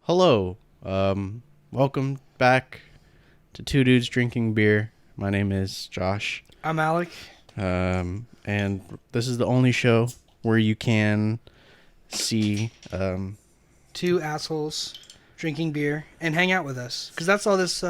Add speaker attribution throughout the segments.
Speaker 1: Hello. Welcome back to Two Dudes Drinking Beer. My name is Josh.
Speaker 2: I'm Alec.
Speaker 1: And this is the only show where you can see
Speaker 2: Two assholes drinking beer and hang out with us. Because that's all this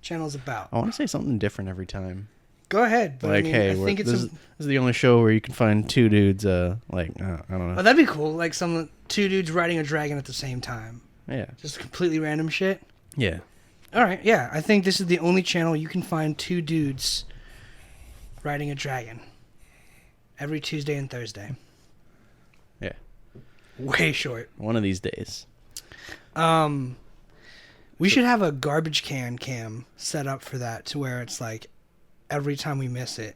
Speaker 2: channel's about.
Speaker 1: I want to say something different every time.
Speaker 2: Go ahead. But
Speaker 1: Like, hey,
Speaker 2: I think
Speaker 1: this is the only show where you can find two dudes, I don't know.
Speaker 2: Oh, that'd be cool. Like two dudes riding a dragon at the same time.
Speaker 1: Yeah.
Speaker 2: Just completely random shit.
Speaker 1: Yeah.
Speaker 2: All right, yeah. I think this is the only channel you can find two dudes riding a dragon. Every Tuesday and Thursday.
Speaker 1: Yeah.
Speaker 2: Way short.
Speaker 1: One of these days.
Speaker 2: We should have a garbage can cam set up for that to where it's like every time we miss it.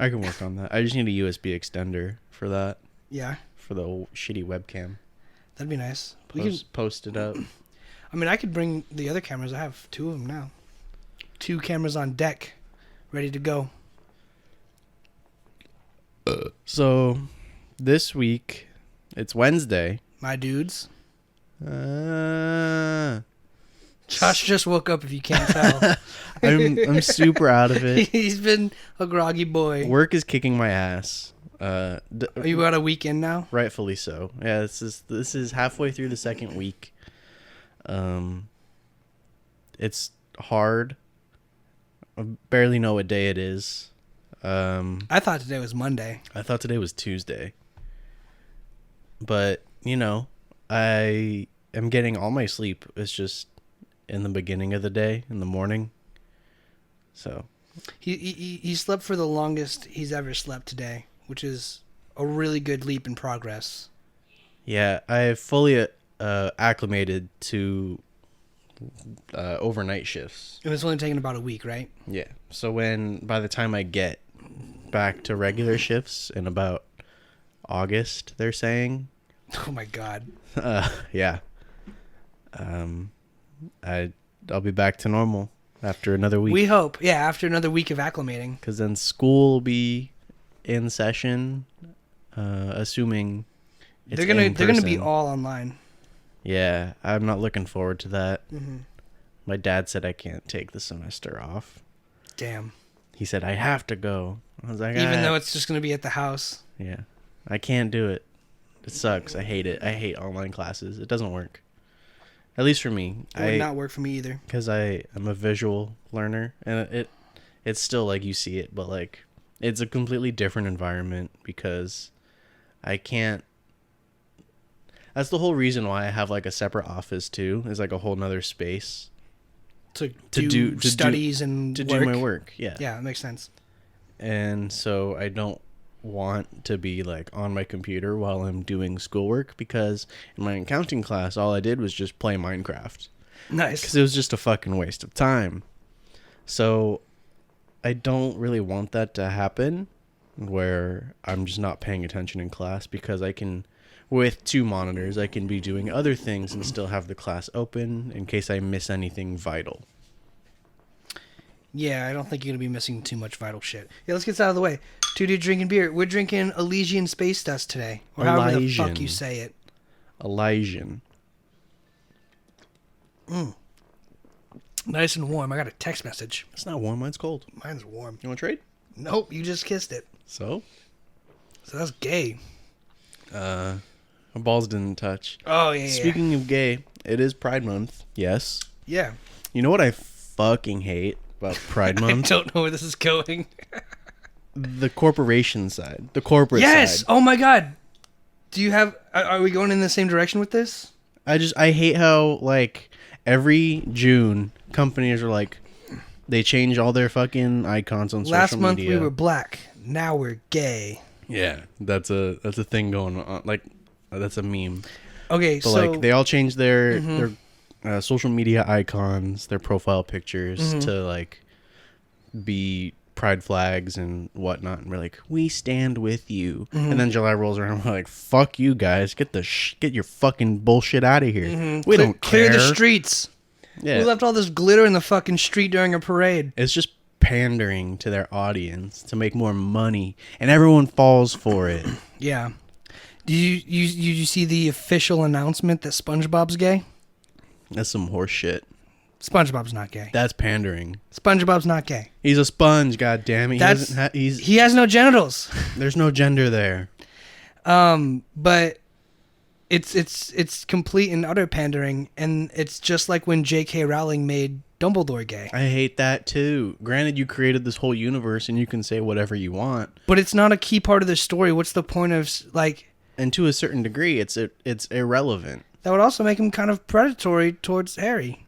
Speaker 1: I can work on that. I just need a USB extender for that.
Speaker 2: Yeah.
Speaker 1: For the old shitty webcam.
Speaker 2: That'd be nice.
Speaker 1: Post it up.
Speaker 2: I mean, I could bring the other cameras. I have two of them now. Two cameras on deck, ready to go.
Speaker 1: So, this week, it's Wednesday.
Speaker 2: My dudes.
Speaker 1: Uh,
Speaker 2: Josh just woke up, if you can't tell.
Speaker 1: I'm super out of it.
Speaker 2: He's been a groggy boy.
Speaker 1: Work is kicking my ass.
Speaker 2: Are you about a weekend now?
Speaker 1: Rightfully so. Yeah, this is halfway through the second week. It's hard. I barely know what day it is.
Speaker 2: I thought today was Monday.
Speaker 1: I thought today was Tuesday. But, I am getting all my sleep. It's just in the beginning of the day, in the morning. So.
Speaker 2: He slept for the longest he's ever slept today, which is a really good leap in progress.
Speaker 1: Yeah, I fully acclimated to overnight shifts.
Speaker 2: And it's only taken about a week, right?
Speaker 1: Yeah. So by the time I get back to regular shifts in about August, they're saying.
Speaker 2: Oh my God.
Speaker 1: Yeah. I'll be back to normal after another week.
Speaker 2: We hope. Yeah, after another week of acclimating.
Speaker 1: Because then school will be in session, assuming it's
Speaker 2: they're gonna be all online.
Speaker 1: Yeah, I'm not looking forward to that.
Speaker 2: Mm-hmm.
Speaker 1: My dad said I can't take the semester off.
Speaker 2: Damn.
Speaker 1: He said I have to go. I was like,
Speaker 2: even though it's just gonna be at the house.
Speaker 1: Yeah, I can't do it. It sucks. I hate it. I hate online classes. It doesn't work. At least for me.
Speaker 2: It would not work for me either.
Speaker 1: Because I'm a visual learner, and it's still like you see it, but like it's a completely different environment because I can't. That's the whole reason why I have like a separate office too. Is like a whole nother space
Speaker 2: to do studies and
Speaker 1: to
Speaker 2: work.
Speaker 1: do my work. Yeah.
Speaker 2: Yeah, that makes sense.
Speaker 1: And so I don't want to be like on my computer while I'm doing schoolwork because in my accounting class all I did was just play Minecraft.
Speaker 2: Nice.
Speaker 1: Because it was just a fucking waste of time. So I don't really want that to happen where I'm just not paying attention in class because I can, with two monitors, I can be doing other things and still have the class open in case I miss anything vital.
Speaker 2: Yeah, I don't think you're going to be missing too much vital shit. Yeah, let's get this out of the way. Two dudes drinking beer. We're drinking Elysian Space Dust today. Or however the fuck you say it.
Speaker 1: Elysian.
Speaker 2: Nice and warm. I got a text message.
Speaker 1: It's not warm. Mine's cold.
Speaker 2: Mine's warm.
Speaker 1: You want to trade?
Speaker 2: Nope, you just kissed it.
Speaker 1: So
Speaker 2: that's gay.
Speaker 1: My balls didn't touch.
Speaker 2: Oh, yeah.
Speaker 1: Speaking of gay, it is Pride Month. Yes.
Speaker 2: Yeah.
Speaker 1: You know what I fucking hate about Pride Month?
Speaker 2: I don't know where this is going.
Speaker 1: The corporation side. The corporate side.
Speaker 2: Yes! Oh my God! Do you have... Are we going in the same direction with this?
Speaker 1: I hate how, like, every June, companies are like, they change all their fucking icons on social media.
Speaker 2: Last month we were black. Now we're gay.
Speaker 1: Yeah, that's a thing going on. Like, that's a meme.
Speaker 2: Okay,
Speaker 1: but
Speaker 2: so...
Speaker 1: like, they all change their social media icons, their profile pictures to, like, be pride flags and whatnot, and we're like, we stand with you. And then July rolls around and we're like, fuck you guys, get your fucking bullshit out of here. We don't care.
Speaker 2: Clear the streets.
Speaker 1: Yeah.
Speaker 2: We left all this glitter in the fucking street during a parade.
Speaker 1: It's just pandering to their audience to make more money, and everyone falls for it.
Speaker 2: Yeah. Did you see the official announcement that SpongeBob's gay?
Speaker 1: That's some horse shit.
Speaker 2: SpongeBob's not gay.
Speaker 1: That's pandering.
Speaker 2: SpongeBob's not gay.
Speaker 1: He's a sponge, god damn it.
Speaker 2: He has no genitals.
Speaker 1: There's no gender there.
Speaker 2: But it's complete and utter pandering, and it's just like when J.K. Rowling made Dumbledore gay.
Speaker 1: I hate that too. Granted, you created this whole universe and you can say whatever you want,
Speaker 2: but it's not a key part of the story. What's the point of like?
Speaker 1: And to a certain degree, it's irrelevant.
Speaker 2: That would also make him kind of predatory towards Harry.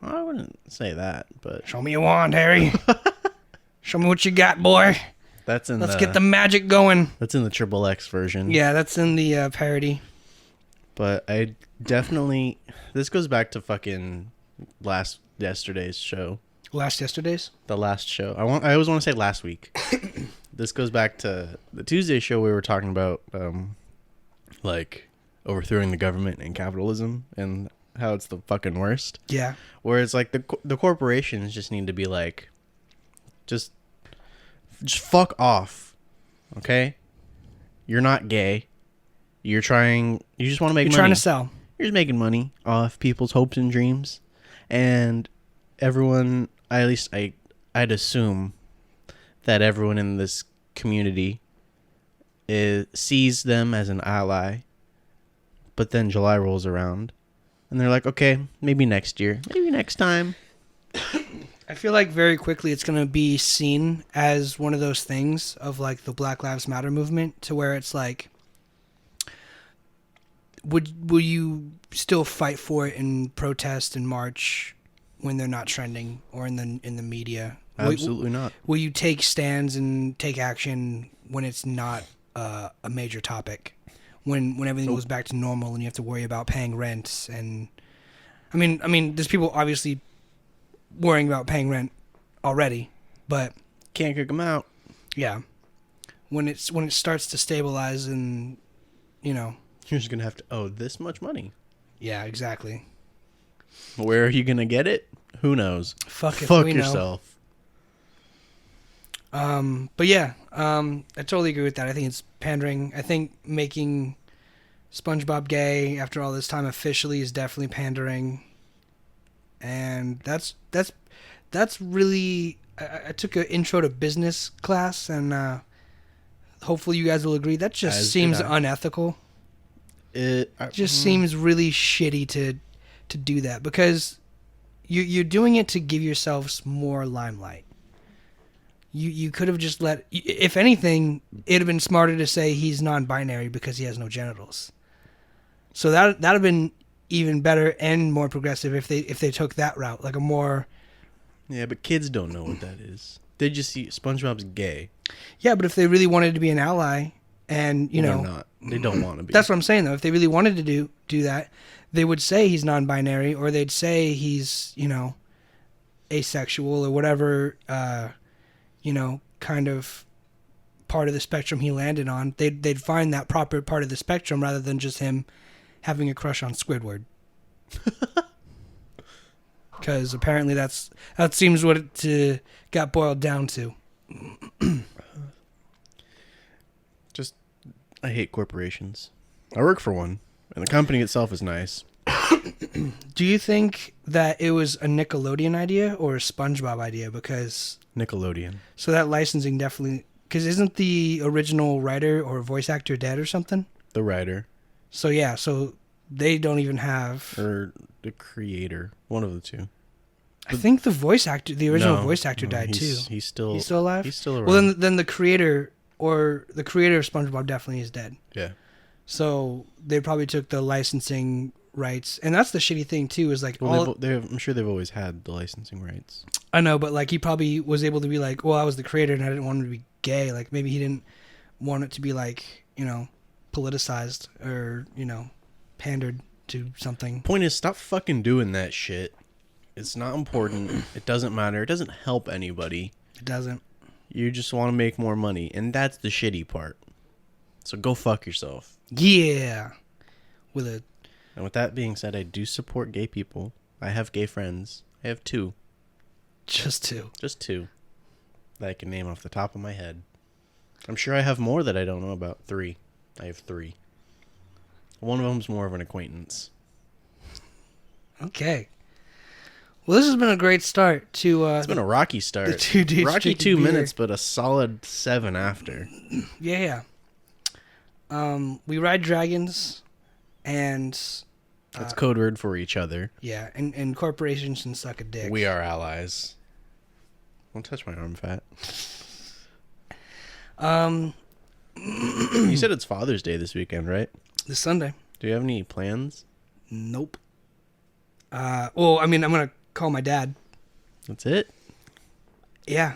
Speaker 1: I wouldn't say that, but
Speaker 2: show me your wand, Harry. Show me what you got, boy.
Speaker 1: Let's
Speaker 2: get the magic going.
Speaker 1: That's in the XXX version.
Speaker 2: Yeah, that's in the parody.
Speaker 1: But I definitely... This goes back to fucking yesterday's show.
Speaker 2: Yesterday's?
Speaker 1: The last show. I always want to say last week. This goes back to the Tuesday show we were talking about, like, overthrowing the government and capitalism and how it's the fucking worst.
Speaker 2: Yeah.
Speaker 1: Where it's like the corporations just need to be like, just fuck off, okay? You're not gay. You just want to make money.
Speaker 2: You're trying to sell.
Speaker 1: You're just making money off people's hopes and dreams. And everyone, I'd assume that everyone in this community sees them as an ally. But then July rolls around and they're like, okay, maybe next year, maybe next time.
Speaker 2: I feel like very quickly it's going to be seen as one of those things of like the Black Lives Matter movement, to where it's like, will you still fight for it and protest and march when they're not trending or in the media?
Speaker 1: Absolutely not.
Speaker 2: Will you take stands and take action when it's not a major topic? When everything goes back to normal and you have to worry about paying rent, and I mean, there's people obviously worrying about paying rent already, but
Speaker 1: can't kick them out.
Speaker 2: Yeah, when it starts to stabilize, and you're
Speaker 1: just gonna have to owe this much money.
Speaker 2: Yeah, exactly.
Speaker 1: Where are you gonna get it? Who knows?
Speaker 2: Fuck
Speaker 1: yourself.
Speaker 2: But yeah, I totally agree with that. I think it's pandering. I think making SpongeBob gay after all this time officially is definitely pandering. And that's really... I took an intro to business class, and hopefully you guys will agree. That just seems unethical. It just seems really shitty to do that, because you're doing it to give yourselves more limelight. You could have just if anything, it'd have been smarter to say he's non-binary because he has no genitals. So that'd have been even better and more progressive if they took that route, like a more...
Speaker 1: Yeah, but kids don't know what that is. They just see SpongeBob's gay.
Speaker 2: Yeah, but if they really wanted to be an ally, and
Speaker 1: they're not. They don't want to be.
Speaker 2: That's what I'm saying, though. If they really wanted to do that, they would say he's non-binary, or they'd say he's asexual or whatever. Kind of part of the spectrum he landed on. They'd find that proper part of the spectrum rather than just him having a crush on Squidward. Because apparently that seems what it got boiled down to.
Speaker 1: I hate corporations. I work for one, and the company itself is nice.
Speaker 2: Do you think that it was a Nickelodeon idea or a SpongeBob idea? Because
Speaker 1: Nickelodeon.
Speaker 2: So that licensing definitely... Because isn't the original writer or voice actor dead or something?
Speaker 1: The writer.
Speaker 2: So yeah, so they don't even have...
Speaker 1: Or the creator. One of the two.
Speaker 2: I think the original voice actor died too.
Speaker 1: He's still
Speaker 2: alive?
Speaker 1: He's still around.
Speaker 2: Well, then the creator of SpongeBob definitely is dead.
Speaker 1: Yeah.
Speaker 2: So they probably took the licensing rights, and that's the shitty thing too. Is like,
Speaker 1: I'm sure they've always had the licensing rights.
Speaker 2: I know, but like he probably was able to be like, well, I was the creator and I didn't want him to be gay. Like maybe he didn't want it to be like politicized or pandered to something.
Speaker 1: Point is, stop fucking doing that shit. It's not important. It doesn't matter. It doesn't help anybody.
Speaker 2: It doesn't.
Speaker 1: You just want to make more money, and that's the shitty part. So go fuck yourself.
Speaker 2: Yeah.
Speaker 1: And with that being said, I do support gay people. I have gay friends. I have 2.
Speaker 2: Just 2.
Speaker 1: Just 2. That I can name off the top of my head. I'm sure I have more that I don't know about. 3. I have 3. One of them's more of an acquaintance.
Speaker 2: Okay. Well, this has been a great start to...
Speaker 1: it's been a rocky start.
Speaker 2: The 2 dudes
Speaker 1: rocky 2
Speaker 2: beer.
Speaker 1: minutes, but a solid 7 after.
Speaker 2: Yeah. We ride dragons, and...
Speaker 1: That's code word for each other.
Speaker 2: Yeah, and corporations can suck a dick.
Speaker 1: We are allies. Don't touch my arm fat. You said it's Father's Day this weekend, right?
Speaker 2: This Sunday.
Speaker 1: Do you have any plans?
Speaker 2: Nope. Well, I mean, I'm going to call my dad.
Speaker 1: That's it?
Speaker 2: Yeah.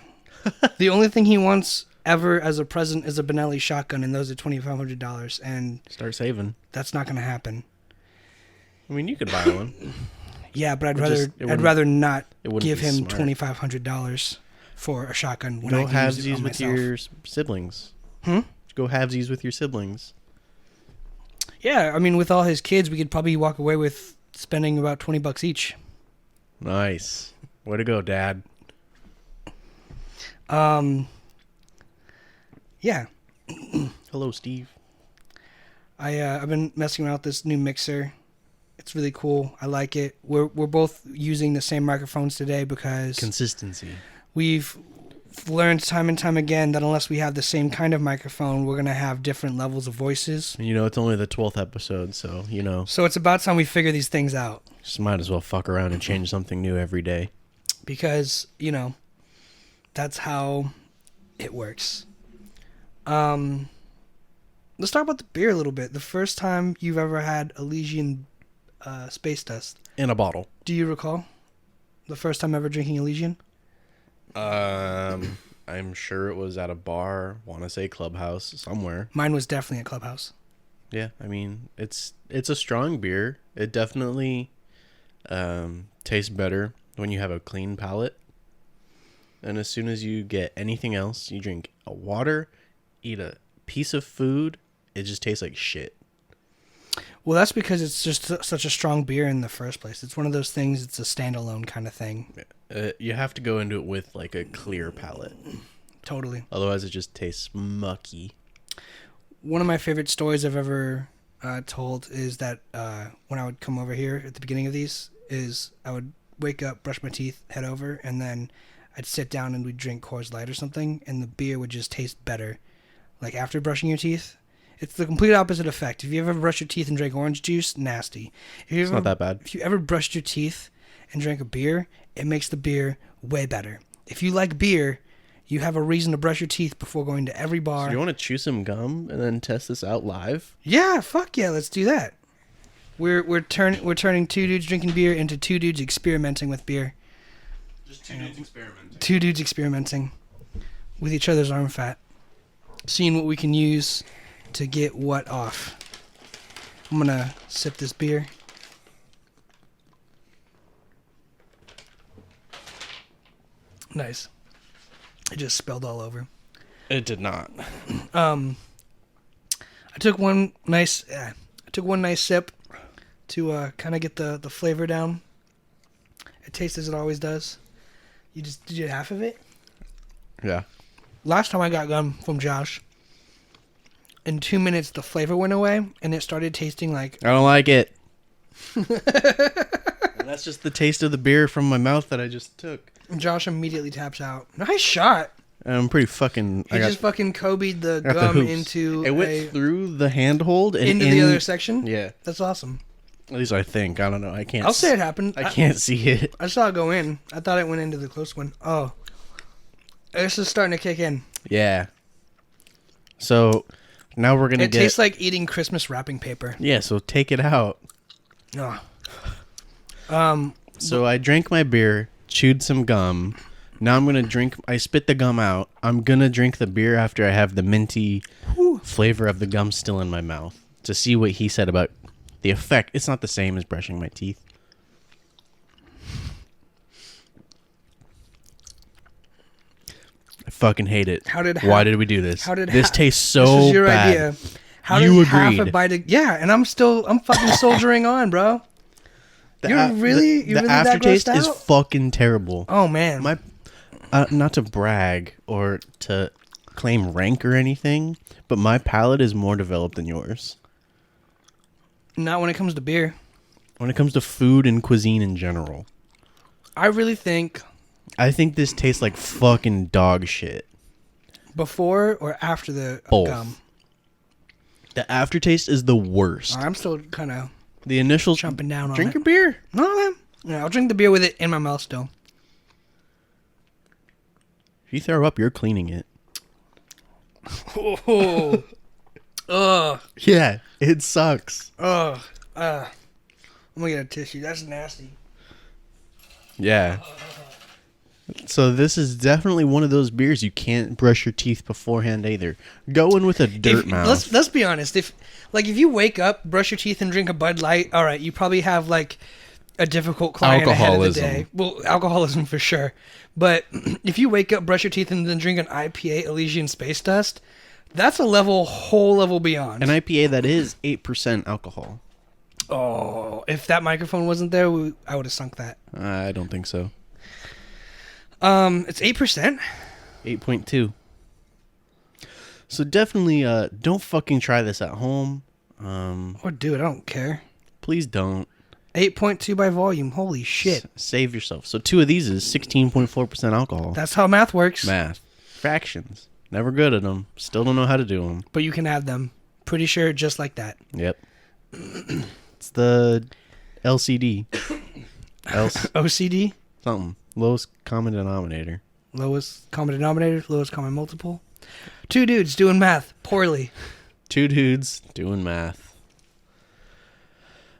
Speaker 2: The only thing he wants ever as a present is a Benelli shotgun, and those are $2,500, and...
Speaker 1: Start saving.
Speaker 2: That's not going to happen.
Speaker 1: I mean, you could buy one.
Speaker 2: Yeah, but I'd rather not give him $2,500 for a shotgun when I can use it on myself.
Speaker 1: Go halvesies with your siblings. Go halvesies with your siblings.
Speaker 2: Yeah, I mean, with all his kids, we could probably walk away with spending about $20 each.
Speaker 1: Nice. Way to go, Dad.
Speaker 2: Yeah.
Speaker 1: Hello, Steve.
Speaker 2: I've been messing around with this new mixer. It's really cool. I like it. We're both using the same microphones today because...
Speaker 1: Consistency.
Speaker 2: We've learned time and time again that unless we have the same kind of microphone, we're going to have different levels of voices.
Speaker 1: And it's only the 12th episode, so,
Speaker 2: So it's about time we figure these things out.
Speaker 1: Just might as well fuck around and change something new every day.
Speaker 2: Because, that's how it works. Let's talk about the beer a little bit. The first time you've ever had Elysian Space Dust.
Speaker 1: In a bottle.
Speaker 2: Do you recall the first time ever drinking Elysian?
Speaker 1: I'm sure it was at a bar, want to say Clubhouse, somewhere.
Speaker 2: Mine was definitely at Clubhouse.
Speaker 1: Yeah, I mean, it's a strong beer. It definitely tastes better when you have a clean palate. And as soon as you get anything else, you drink a water, eat a piece of food, it just tastes like shit.
Speaker 2: Well, that's because it's just such a strong beer in the first place. It's one of those things, it's a standalone kind of thing.
Speaker 1: You have to go into it with like a clear palate.
Speaker 2: Totally.
Speaker 1: Otherwise, it just tastes mucky.
Speaker 2: One of my favorite stories I've ever told is that when I would come over here at the beginning of these, is I would wake up, brush my teeth, head over, and then I'd sit down and we'd drink Coors Light or something, and the beer would just taste better. Like after brushing your teeth. It's the complete opposite effect. If you ever brush your teeth and drink orange juice, nasty.
Speaker 1: It's not that bad.
Speaker 2: If you ever brushed your teeth and drank a beer, it makes the beer way better. If you like beer, you have a reason to brush your teeth before going to every bar.
Speaker 1: So you want to chew some gum and then test this out live?
Speaker 2: Yeah, fuck yeah, let's do that. We're turning 2 dudes drinking beer into 2 dudes experimenting with beer.
Speaker 1: Just 2 dudes experimenting.
Speaker 2: 2 dudes experimenting with each other's arm fat. Seeing what we can use to get what off. I'm gonna sip this beer. Nice. It just spilled all over.
Speaker 1: It did not.
Speaker 2: I took one nice sip to kind of get the flavor down. It tastes as it always does. Did you get half of it?
Speaker 1: Yeah.
Speaker 2: Last time I got gum from Josh, in 2 minutes the flavor went away and it started tasting like...
Speaker 1: I don't like it. That's just the taste of the beer from my mouth that I just took.
Speaker 2: Josh immediately taps out. Nice shot.
Speaker 1: I'm pretty fucking...
Speaker 2: He just fucking Kobe'd the gum into...
Speaker 1: It went through the handhold and
Speaker 2: into the other section?
Speaker 1: Yeah.
Speaker 2: That's awesome.
Speaker 1: At least I think. I don't know. I can't...
Speaker 2: I'll say it happened.
Speaker 1: I can't see it.
Speaker 2: I saw it go in. I thought it went into the close one. Oh. This is starting to kick in.
Speaker 1: Yeah. So... Now we're going to get...
Speaker 2: It tastes like eating Christmas wrapping paper.
Speaker 1: Yeah, so take it out.
Speaker 2: Oh.
Speaker 1: So I drank my beer, chewed some gum. Now I'm going to drink... I spit the gum out. I'm going to drink the beer after I have the minty flavor of the gum still in my mouth. To see what he said about the effect. It's not the same as brushing my teeth. I fucking hate it. Why did we do this? This tastes so bad. This was your idea.
Speaker 2: You agreed. Half a bite of, yeah, and I'm fucking soldiering on, bro. You're really
Speaker 1: the aftertaste is fucking terrible.
Speaker 2: Oh man.
Speaker 1: My not to brag or to claim rank or anything, but my palate is more developed than yours.
Speaker 2: Not when it comes to beer.
Speaker 1: when it comes to food and cuisine in general.
Speaker 2: I
Speaker 1: think this tastes like fucking dog shit.
Speaker 2: Before or after the
Speaker 1: Both.
Speaker 2: gum?
Speaker 1: The aftertaste is the worst.
Speaker 2: I'm still kind of
Speaker 1: the initial
Speaker 2: jumping down on
Speaker 1: drink
Speaker 2: it.
Speaker 1: your beer.
Speaker 2: No, man. Yeah, I'll drink the beer with it in my mouth still.
Speaker 1: If you throw up, you're cleaning it.
Speaker 2: Oh. Ugh.
Speaker 1: Yeah, it sucks.
Speaker 2: Ugh. I'm gonna get a tissue. That's nasty.
Speaker 1: Yeah. So this is definitely one of those beers you can't brush your teeth beforehand either. Go in with a dirt mouth.
Speaker 2: Let's be honest. If you wake up, brush your teeth, and drink a Bud Light, all right, you probably have like a difficult client ahead of the day. Well, alcoholism for sure. But if you wake up, brush your teeth, and then drink an IPA Elysian Space Dust, that's a whole level beyond.
Speaker 1: An IPA that is 8% alcohol.
Speaker 2: Oh, if that microphone wasn't there, I would have sunk that.
Speaker 1: I don't think so.
Speaker 2: It's 8%.
Speaker 1: 8.2. So definitely, don't fucking try this at home.
Speaker 2: Or do it. I don't care.
Speaker 1: Please don't.
Speaker 2: 8.2 by volume. Holy shit.
Speaker 1: Save yourself. So 2 of these is 16.4% alcohol.
Speaker 2: That's how math works.
Speaker 1: Math. Fractions. Never good at them. Still don't know how to do them.
Speaker 2: But you can add them. Pretty sure just like that.
Speaker 1: Yep. It's the LCD.
Speaker 2: OCD?
Speaker 1: Something. Lowest common denominator.
Speaker 2: Lowest common denominator, lowest common multiple. 2 dudes doing math poorly.
Speaker 1: 2 dudes doing math.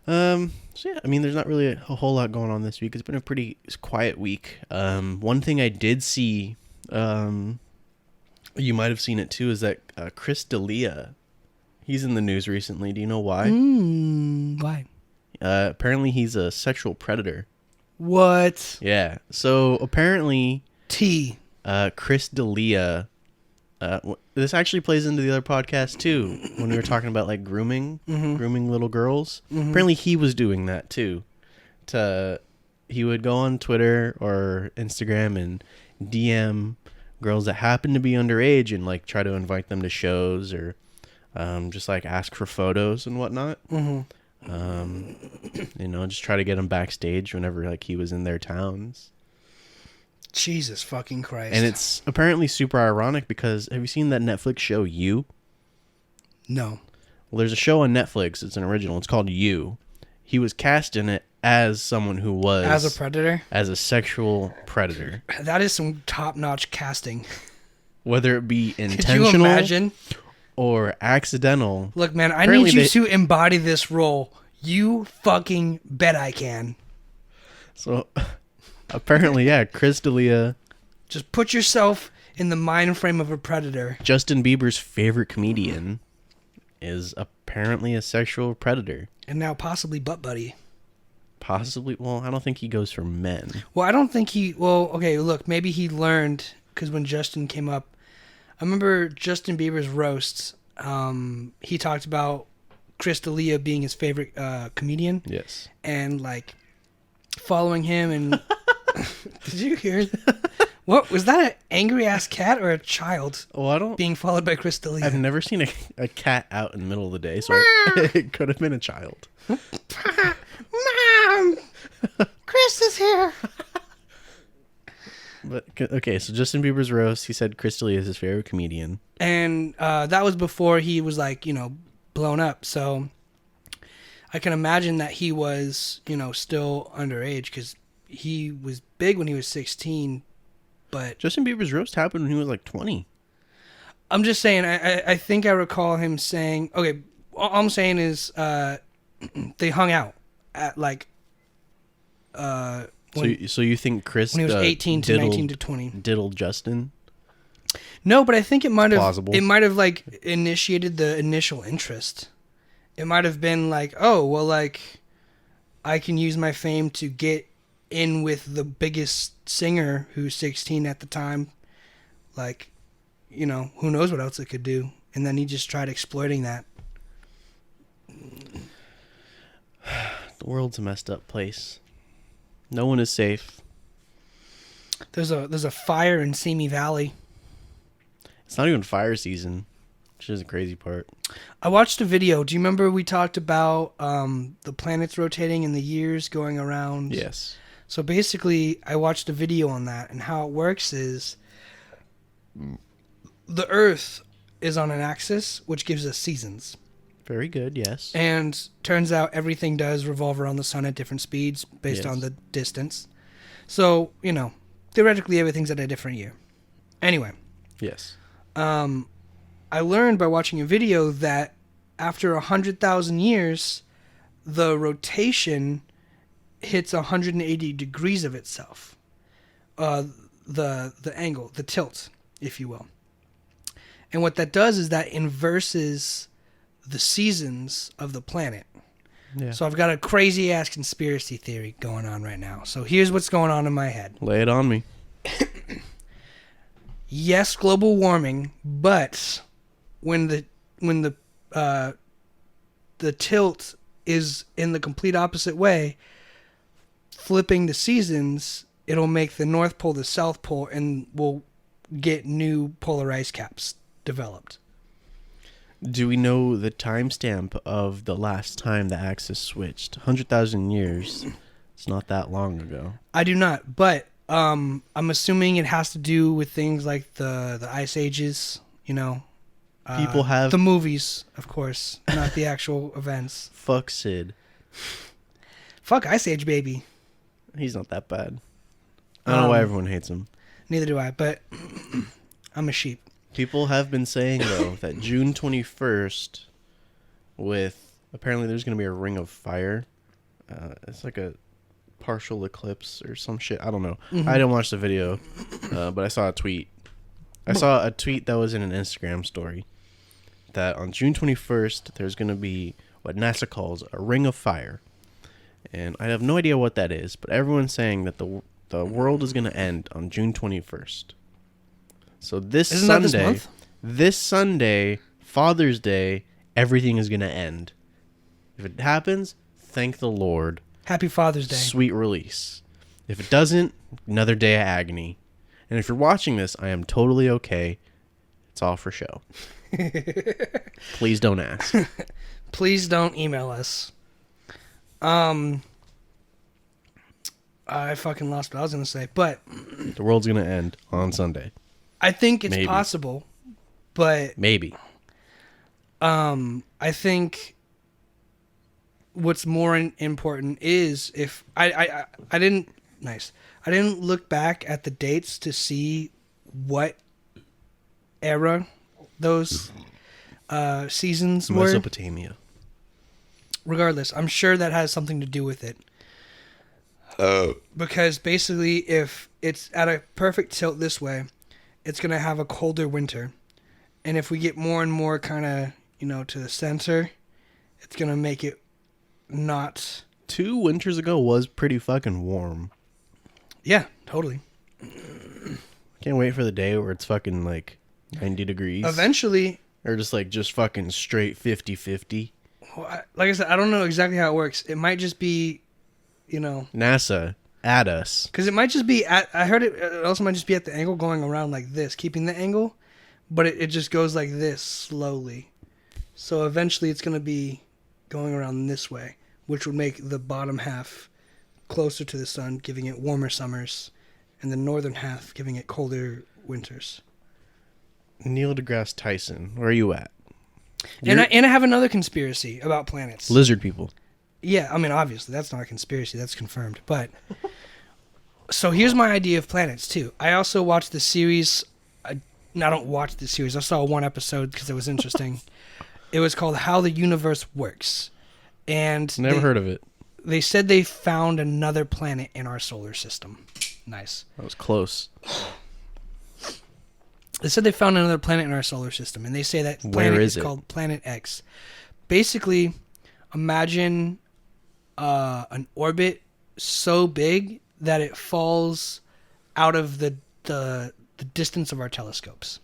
Speaker 1: So yeah, I mean, there's not really a whole lot going on this week. It's been a pretty quiet week. One thing I did see, you might have seen it too, is that Chris D'Elia, he's in the news recently. Do you know why?
Speaker 2: Why?
Speaker 1: Apparently he's a sexual predator.
Speaker 2: What?
Speaker 1: Yeah. So apparently, Chris D'Elia. This actually plays into the other podcast too. When we were talking about like grooming little girls. Mm-hmm. Apparently, he was doing that too. He would go on Twitter or Instagram and DM girls that happen to be underage and like try to invite them to shows or just like ask for photos and whatnot. Mm-hmm. Just try to get him backstage whenever like he was in their towns.
Speaker 2: Jesus fucking Christ.
Speaker 1: And it's apparently super ironic because have you seen that Netflix show You?
Speaker 2: No.
Speaker 1: Well, there's a show on Netflix. It's an original. It's called You. He was cast in it as someone who was...
Speaker 2: As a predator?
Speaker 1: As a sexual predator.
Speaker 2: That is some top-notch casting.
Speaker 1: Whether it be intentional...
Speaker 2: Could you imagine?
Speaker 1: Or accidental.
Speaker 2: Look, man, I need you to embody this role. You fucking bet I can.
Speaker 1: So, apparently, yeah, Chris D'Elia.
Speaker 2: Just put yourself in the mind frame of a predator.
Speaker 1: Justin Bieber's favorite comedian is apparently a sexual predator.
Speaker 2: And now possibly butt buddy.
Speaker 1: Possibly. Well, I don't think he goes for men.
Speaker 2: Well, I don't think he... Well, okay, look, maybe he learned, because when Justin came up, I remember Justin Bieber's roasts. He talked about Chris D'Elia being his favorite comedian.
Speaker 1: Yes.
Speaker 2: And like following him and did you hear that? What was that? An angry ass cat or a child?
Speaker 1: Oh, I don't.
Speaker 2: Being followed by Chris D'Elia.
Speaker 1: I've never seen a cat out in the middle of the day, so it could have been a child.
Speaker 2: Mom, Chris is here.
Speaker 1: But okay, so Justin Bieber's roast, he said Chris D'Elia is his favorite comedian.
Speaker 2: And that was before he was like, blown up. So I can imagine that he was, still underage because he was big when he was 16. But
Speaker 1: Justin Bieber's roast happened when he was like 20.
Speaker 2: I'm just saying, I think I recall him saying, okay, all I'm saying is they hung out at like...
Speaker 1: So you think Chris
Speaker 2: when he was 18 to 19 to 20
Speaker 1: diddled Justin?
Speaker 2: No, but I think it might have like initiated the initial interest. It might have been like, oh, well, like I can use my fame to get in with the biggest singer who's 16 at the time. Like, who knows what else it could do. And then he just tried exploiting that.
Speaker 1: The world's a messed up place. No one is safe.
Speaker 2: There's a fire in Simi Valley.
Speaker 1: It's not even fire season. which is a crazy part.
Speaker 2: I watched a video. Do you remember we talked about the planets rotating and the years going around?
Speaker 1: Yes.
Speaker 2: So basically, I watched a video on that, and how it works is the Earth is on an axis, which gives us seasons.
Speaker 1: Very good, yes.
Speaker 2: And turns out everything does revolve around the sun at different speeds based on the distance. So, theoretically everything's at a different year. Anyway.
Speaker 1: Yes.
Speaker 2: I learned by watching a video that after 100,000 years, the rotation hits 180 degrees of itself. The angle, the tilt, if you will. And what that does is that inverses the seasons of the planet.
Speaker 1: Yeah.
Speaker 2: So I've got a crazy ass conspiracy theory going on right now. So here's what's going on in my head.
Speaker 1: Lay it on me.
Speaker 2: Yes, global warming, but when the tilt is in the complete opposite way, flipping the seasons, it'll make the North Pole the South Pole, and we'll get new polar ice caps developed.
Speaker 1: Do we know the timestamp of the last time the axis switched? 100,000 years. It's not that long ago.
Speaker 2: I do not, but I'm assuming it has to do with things like the ice ages,
Speaker 1: People have...
Speaker 2: the movies, of course, not the actual events.
Speaker 1: Fuck Sid.
Speaker 2: Fuck Ice Age, baby.
Speaker 1: He's not that bad. I don't know why everyone hates him.
Speaker 2: Neither do I, but I'm a sheep.
Speaker 1: People have been saying, though, that June 21st, apparently there's going to be a ring of fire. It's like a partial eclipse or some shit. I don't know. Mm-hmm. I didn't watch the video, but I saw a tweet. I saw a tweet that was in an Instagram story that on June 21st, there's going to be what NASA calls a ring of fire. And I have no idea what that is, but everyone's saying that the world is going to end on June 21st. So this Sunday, Father's Day, everything is going to end. If it happens, thank the Lord.
Speaker 2: Happy Father's Day.
Speaker 1: Sweet release. If it doesn't, another day of agony. And if you're watching this, I am totally okay. It's all for show. Please don't ask.
Speaker 2: Please don't email us. I fucking lost what I was going to say, but...
Speaker 1: The world's going to end on Sunday.
Speaker 2: I think it's possible, but...
Speaker 1: Maybe.
Speaker 2: I think what's more important is if... I didn't look back at the dates to see what era those seasons were.
Speaker 1: Mesopotamia.
Speaker 2: Regardless, I'm sure that has something to do with it. Because basically, if it's at a perfect tilt this way, it's going to have a colder winter. And if we get more and more kind of, to the center, it's going to make it not...
Speaker 1: 2 winters ago was pretty fucking warm.
Speaker 2: Yeah, totally.
Speaker 1: Can't wait for the day where it's fucking like 90 degrees.
Speaker 2: Eventually.
Speaker 1: Or just fucking straight 50-50.
Speaker 2: Like I said, I don't know exactly how it works. It might just be,
Speaker 1: NASA, at us.
Speaker 2: Because it might just be I heard it also might just be at the angle going around like this, keeping the angle, but it just goes like this slowly. So eventually it's going to be going around this way, which would make the bottom half closer to the sun, giving it warmer summers, and the northern half giving it colder winters.
Speaker 1: Neil deGrasse Tyson, where are you at?
Speaker 2: And I have another conspiracy about planets.
Speaker 1: Lizard people.
Speaker 2: Yeah, I mean, obviously, that's not a conspiracy. That's confirmed. But, so here's my idea of planets, too. I also watched the series. I don't watch the series. I saw one episode because it was interesting. It was called How the Universe Works. And
Speaker 1: Never heard of it.
Speaker 2: They said they found another planet in our solar system. Nice.
Speaker 1: That was close.
Speaker 2: They said they found another planet in our solar system, and they say that planet is called Planet X. Basically, imagine an orbit so big that it falls out of the distance of our telescopes.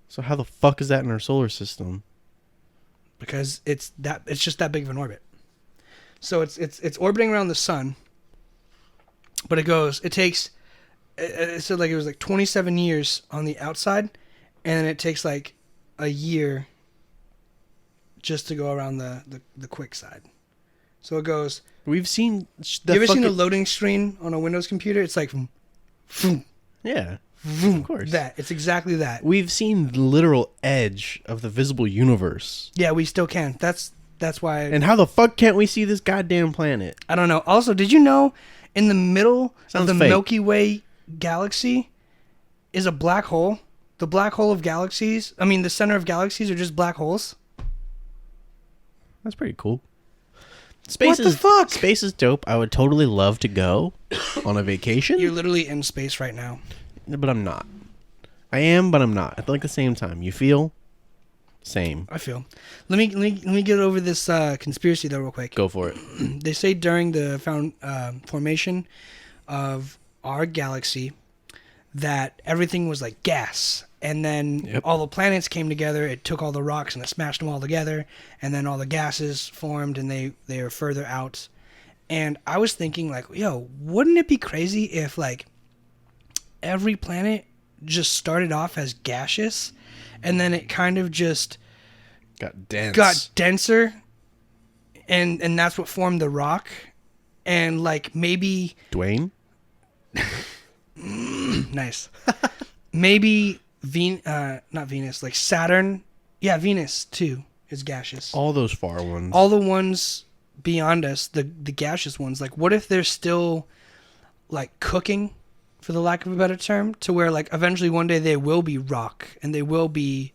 Speaker 1: So how the fuck is that in our solar system?
Speaker 2: Because it's just that big of an orbit. So it's orbiting around the sun, but it takes. It said it was 27 years on the outside. And then it takes a year just to go around the quick side. So it goes.
Speaker 1: We've seen.
Speaker 2: You ever seen a loading screen on a Windows computer? It's like,
Speaker 1: yeah, of course.
Speaker 2: That it's exactly that.
Speaker 1: We've seen the literal edge of the visible universe.
Speaker 2: Yeah, we still can. That's why.
Speaker 1: And how the fuck can't we see this goddamn planet?
Speaker 2: I don't know. Also, did you know in the middle of the
Speaker 1: fake.
Speaker 2: Milky Way galaxy is a black hole? The black hole of galaxies. I mean, the center of galaxies are just black holes.
Speaker 1: That's pretty cool.
Speaker 2: What the fuck?
Speaker 1: Space is dope. I would totally love to go on a vacation.
Speaker 2: You're literally in space right now.
Speaker 1: But I'm not. I am, but I'm not. At like the same time. You feel? Same.
Speaker 2: I feel. Let me get over this conspiracy though real quick.
Speaker 1: Go for it.
Speaker 2: They say during the formation of our galaxy that everything was like gas. And then all the planets came together. It took all the rocks and it smashed them all together. And then all the gases formed and they are further out. And I was thinking like, yo, wouldn't it be crazy if like every planet just started off as gaseous and then it kind of just
Speaker 1: got
Speaker 2: denser and that's what formed the rock. And like maybe
Speaker 1: Dwayne?
Speaker 2: Nice. Maybe not Venus, like Saturn. Yeah, Venus too is gaseous.
Speaker 1: All those far ones.
Speaker 2: All the ones beyond us, the gaseous ones. Like, what if they're still like cooking, for the lack of a better term, to where like eventually one day they will be rock and they will be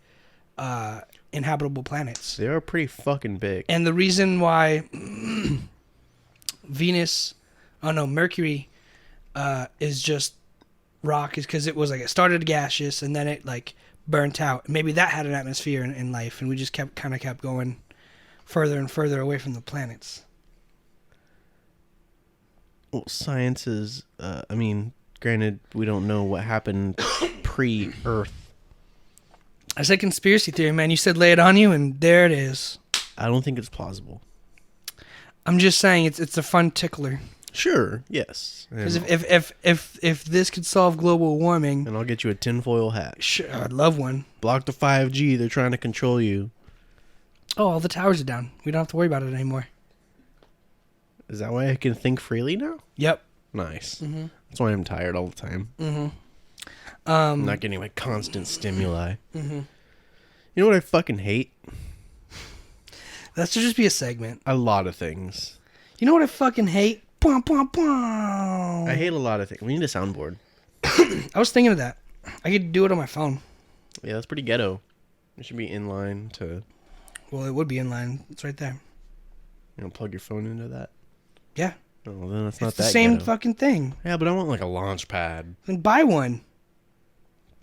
Speaker 2: inhabitable planets.
Speaker 1: They are pretty fucking big.
Speaker 2: And the reason why Mercury is just rock is because it was like it started gaseous and then it like burnt out. Maybe that had an atmosphere in life, and we just kept going further and further away from the planets.
Speaker 1: Well, science is. I mean, granted, we don't know what happened pre-Earth.
Speaker 2: I said conspiracy theory, man. You said lay it on you, and there it is.
Speaker 1: I don't think it's plausible.
Speaker 2: I'm just saying it's a fun tickler.
Speaker 1: Sure. Yes.
Speaker 2: Because if this could solve global warming,
Speaker 1: and I'll get you a tinfoil hat.
Speaker 2: Sure, I'd love one.
Speaker 1: Block the 5G. They're trying to control you.
Speaker 2: Oh, all the towers are down. We don't have to worry about it anymore.
Speaker 1: Is that why I can think freely now?
Speaker 2: Yep.
Speaker 1: Nice.
Speaker 2: Mm-hmm.
Speaker 1: That's why I'm tired all the time.
Speaker 2: Mm-hmm.
Speaker 1: I'm not getting like constant stimuli.
Speaker 2: Mm-hmm.
Speaker 1: You know what I fucking hate?
Speaker 2: That should just be a segment.
Speaker 1: A lot of things.
Speaker 2: You know what I fucking hate? I
Speaker 1: hate a lot of things. We need a soundboard.
Speaker 2: I was thinking of that. I could do it on my phone.
Speaker 1: Yeah, that's pretty ghetto. It should be in line to...
Speaker 2: Well, it would be in line. It's right there.
Speaker 1: You know, plug your phone into that?
Speaker 2: Yeah.
Speaker 1: Oh, well, then it's not
Speaker 2: it's
Speaker 1: that
Speaker 2: the same
Speaker 1: ghetto.
Speaker 2: Fucking thing.
Speaker 1: Yeah, but I want like a launch pad.
Speaker 2: Then buy one.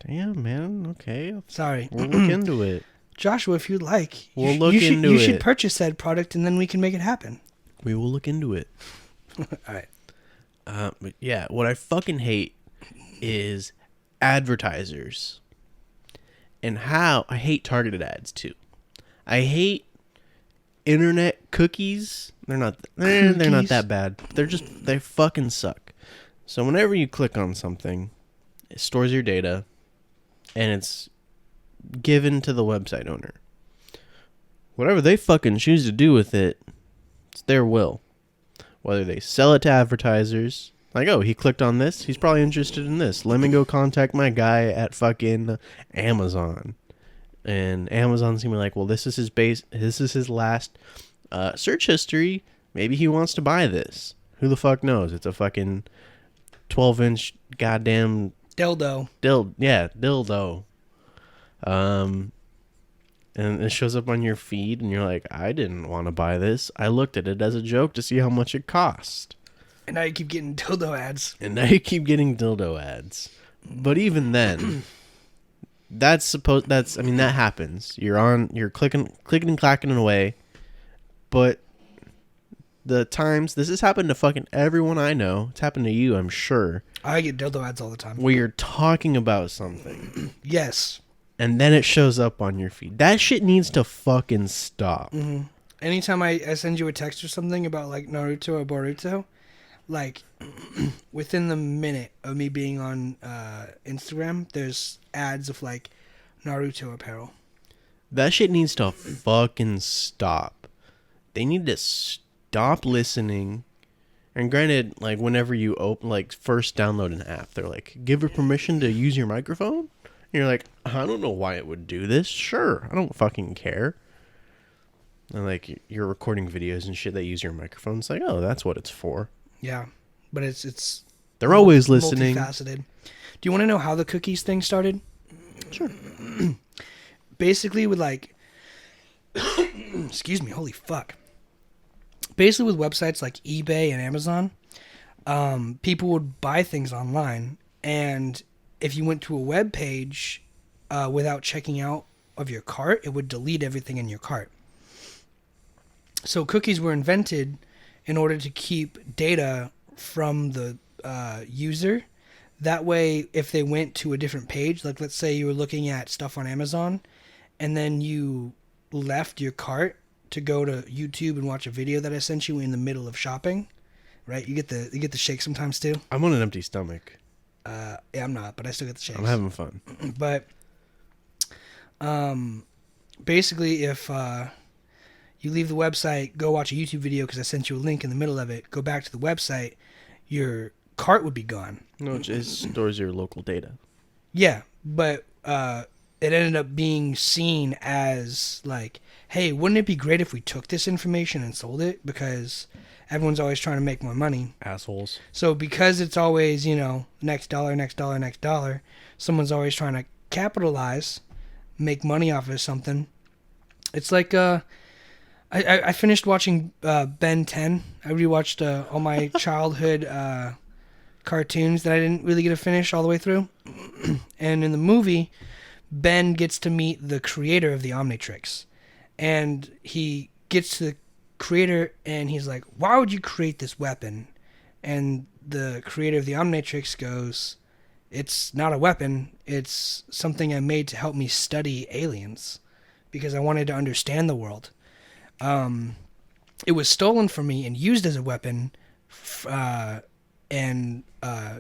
Speaker 1: Damn, man. Okay.
Speaker 2: Sorry.
Speaker 1: We'll look into it.
Speaker 2: Joshua, if you'd like,
Speaker 1: we'll look into it.
Speaker 2: You should purchase said product and then we can make it happen.
Speaker 1: We will look into it.
Speaker 2: All right.
Speaker 1: But yeah, what I fucking hate is advertisers. And how I hate targeted ads too. I hate internet cookies. They're not that bad. They fucking suck. So whenever you click on something, it stores your data and it's given to the website owner. Whatever they fucking choose to do with it, it's their will. Whether they sell it to advertisers, like, oh, he clicked on this, he's probably interested in this. Let me go contact my guy at fucking Amazon. And Amazon's gonna be like, well, this is his last search history. Maybe he wants to buy this. Who the fuck knows? It's a fucking 12-inch goddamn
Speaker 2: dildo.
Speaker 1: Dildo. And it shows up on your feed, and you're like, I didn't want to buy this. I looked at it as a joke to see how much it cost.
Speaker 2: And now you keep getting dildo ads.
Speaker 1: But even then, that happens. You're clicking and clacking away. But the times, this has happened to fucking everyone I know. It's happened to you, I'm sure.
Speaker 2: I get dildo ads all the time.
Speaker 1: Where you're talking about something.
Speaker 2: Yes.
Speaker 1: And then it shows up on your feed. That shit needs to fucking stop.
Speaker 2: Mm-hmm. Anytime I send you a text or something about like Naruto or Boruto, like within the minute of me being on Instagram, there's ads of like Naruto apparel.
Speaker 1: That shit needs to fucking stop. They need to stop listening. And granted, like, whenever you first download an app, they're like, give it permission to use your microphone? And you're like, I don't know why it would do this. Sure, I don't fucking care. And, like, you're recording videos and shit that use your microphone. It's like, oh, that's what it's for.
Speaker 2: Yeah, but it's
Speaker 1: they're always listening.
Speaker 2: Multifaceted. Do you want to know how the cookies thing started?
Speaker 1: Sure.
Speaker 2: Basically with excuse me, holy fuck. Basically with websites like eBay and Amazon, people would buy things online, and if you went to a web page without checking out of your cart, it would delete everything in your cart. So cookies were invented in order to keep data from the user. That way, if they went to a different page, like let's say you were looking at stuff on Amazon, and then you left your cart to go to YouTube and watch a video that I sent you in the middle of shopping, right? You get the shake sometimes too.
Speaker 1: I'm on an empty stomach.
Speaker 2: Yeah, I'm not, but I still get the shakes.
Speaker 1: I'm having fun.
Speaker 2: But basically, if you leave the website, go watch a YouTube video because I sent you a link in the middle of it, go back to the website, your cart would be gone.
Speaker 1: No, it just stores your local data.
Speaker 2: Yeah, but it ended up being seen as like, hey, wouldn't it be great if we took this information and sold it? Because everyone's always trying to make more money.
Speaker 1: Assholes.
Speaker 2: So because it's always, next dollar, next dollar, next dollar, someone's always trying to capitalize, make money off of something. It's like, I finished watching Ben 10. I rewatched all my childhood cartoons that I didn't really get to finish all the way through. And in the movie, Ben gets to meet the creator of the Omnitrix. And he gets to the creator and he's like, why would you create this weapon? And the creator of the Omnitrix goes, it's not a weapon. It's something I made to help me study aliens because I wanted to understand the world. It was stolen from me and used as a weapon and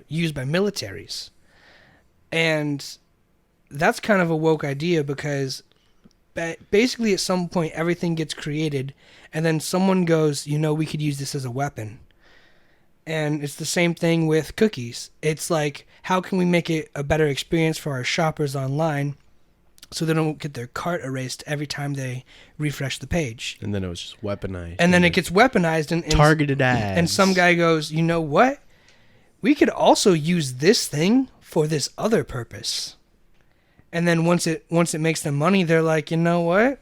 Speaker 2: used by militaries. And that's kind of a woke idea because basically at some point everything gets created and then someone goes, we could use this as a weapon. And it's the same thing with cookies. It's like, how can we make it a better experience for our shoppers online so they don't get their cart erased every time they refresh the page?
Speaker 1: And then it was just weaponized.
Speaker 2: And then it gets weaponized and
Speaker 1: targeted ads.
Speaker 2: And some guy goes, you know what? We could also use this thing for this other purpose. And then once it makes them money, they're like, you know what?